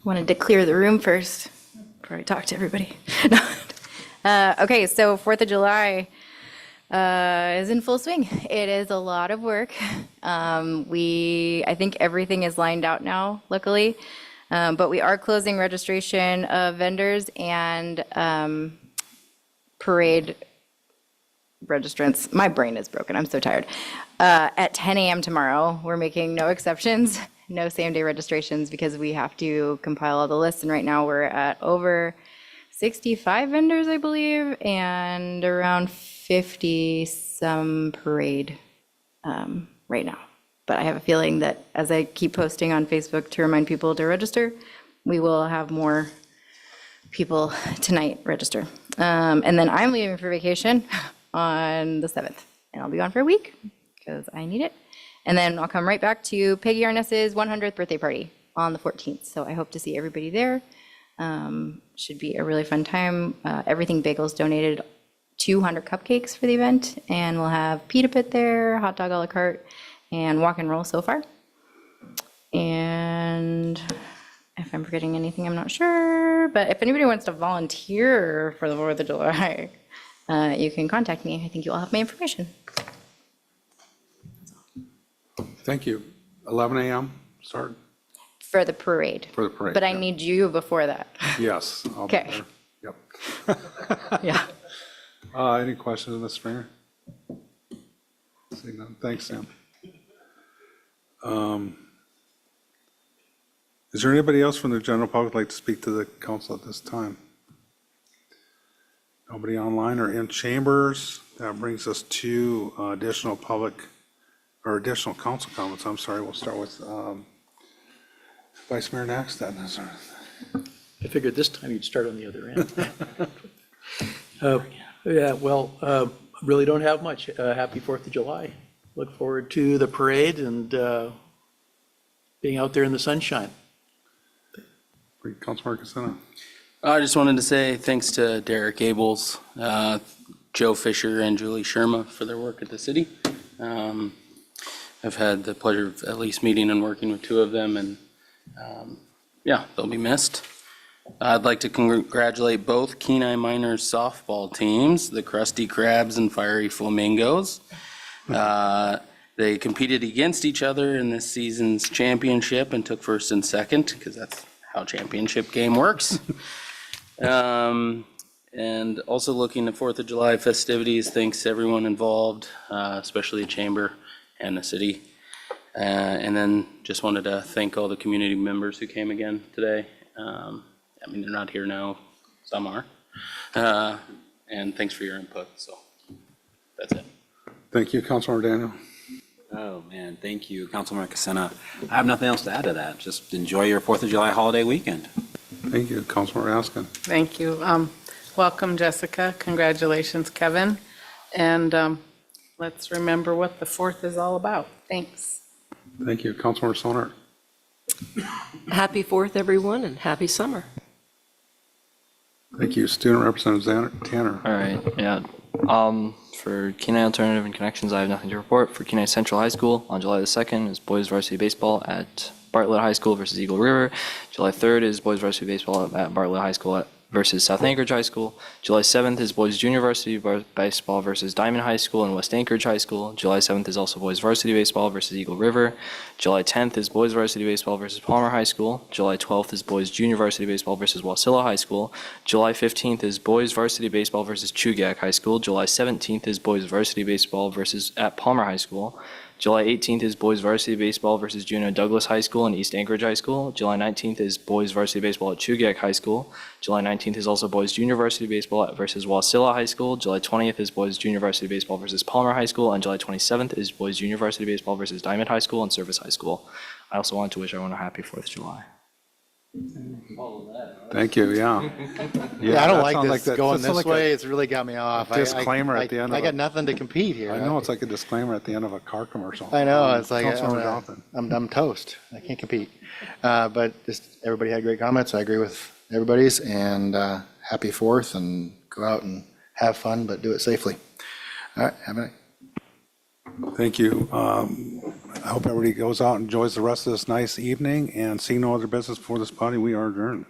Wanted to clear the room first before I talk to everybody. Okay, so 4th of July is in full swing. It is a lot of work. I think everything is lined out now, luckily. But we are closing registration of vendors and parade registrants. My brain is broken. I'm so tired. At 10 a.m. tomorrow, we're making no exceptions, no same-day registrations because we have to compile all the lists. And right now we're at over 65 vendors, I believe, and around 50 some parade right now. But I have a feeling that as I keep posting on Facebook to remind people to register, we will have more people tonight register. And then I'm leaving for vacation on the 7th, and I'll be gone for a week because I need it. And then I'll come right back to Peggy Arness's 100th birthday party on the 14th. So I hope to see everybody there. Should be a really fun time. Everything Bagels donated 200 cupcakes for the event, and we'll have pita pit there, hot dog a la carte, and walk and roll so far. And if I'm forgetting anything, I'm not sure. But if anybody wants to volunteer for the 4th of July, you can contact me. I think you all have my information. Thank you. 11 a.m. start For the parade. for the parade. But I need you before that. Yes. I'll be Okay. there. Yep. Yeah. Any questions, Ms. Springer? Seeing none. Thanks, Sam. Is there anybody else from the general public who'd like to speak to the council at this time? Nobody online or in chambers? That brings us to additional public or additional council comments. I'm sorry, we'll start with Vice Mayor next then. Is there- I figured this time you'd start on the other end. Yeah, well, really don't have much. Happy 4th of July. Look forward to the parade and being out there in the sunshine. Councilmember Casino. I just wanted to say thanks to Derek Gables, Joe Fisher, and Julie Sherma for their work at the city. I've had the pleasure of at least meeting and working with 2 of them, and yeah, they'll be missed. I'd like to congratulate both Kenai Miners softball teams, the Krusty Krabs and Fiery Flamingos. They competed against each other in this season's championship and took first and second, because that's how championship game works. And also looking at 4th of July festivities, thanks to everyone involved, especially the chamber and the city. And then just wanted to thank all the community members who came again today. I mean, they're not here now, some are. And thanks for your input, so that's it. Thank you, Councilmember Daniel. Oh, man, thank you, Councilmember Casena. I have nothing else to add to that. Just enjoy your 4th of July holiday weekend. Thank you, Councilmember Askin. Thank you. Welcome, Jessica. Congratulations, Kevin. And let's remember what the 4th is all about. Thanks. Thank you, Councilmember Sonert. Happy 4th, everyone, and happy summer. Thank you, Student Representative Tanner. All right, yeah. For Kenai Alternative and Connections, I have nothing to report. For Kenai Central High School, on July the 2nd is boys varsity baseball at Bartlett High School versus Eagle River. July 3rd is boys varsity baseball at Bartlett High School versus South Anchorage High School. July 7th is boys junior varsity baseball versus Diamond High School and West Anchorage High School. July 7th is also boys varsity baseball versus Eagle River. July 10th is boys varsity baseball versus Palmer High School. July 12th is boys junior varsity baseball versus Wasilla High School. July 15th is boys varsity baseball versus Chugach High School. July 17th is boys varsity baseball versus at Palmer High School. July 18th is boys varsity baseball versus Juneau Douglas High School and East Anchorage High School. July 19th is boys varsity baseball at Chugach High School. July 19th is also boys junior varsity baseball versus Wasilla High School. July 20th is boys junior varsity baseball versus Palmer High School. And July 27th is boys junior varsity baseball versus Diamond High School and Service High School. I also wanted to wish everyone a happy 4th of July. Thank you, yeah. Yeah, I don't that like sounds this that- going that sounds this like a way. It's really got me off. disclaimer at the end of I got it. nothing to compete here. I know, it's like a disclaimer at the end of a car commercial. I know, it's like, Councilmember Johnson. I'm toast. I can't compete. But just, everybody had great comments. I agree with everybody's, and happy 4th, and go out and have fun, but do it safely. All right, have a night. Thank you. I hope everybody goes out and enjoys the rest of this nice evening, and seeing no other business before this body, we are adjourned.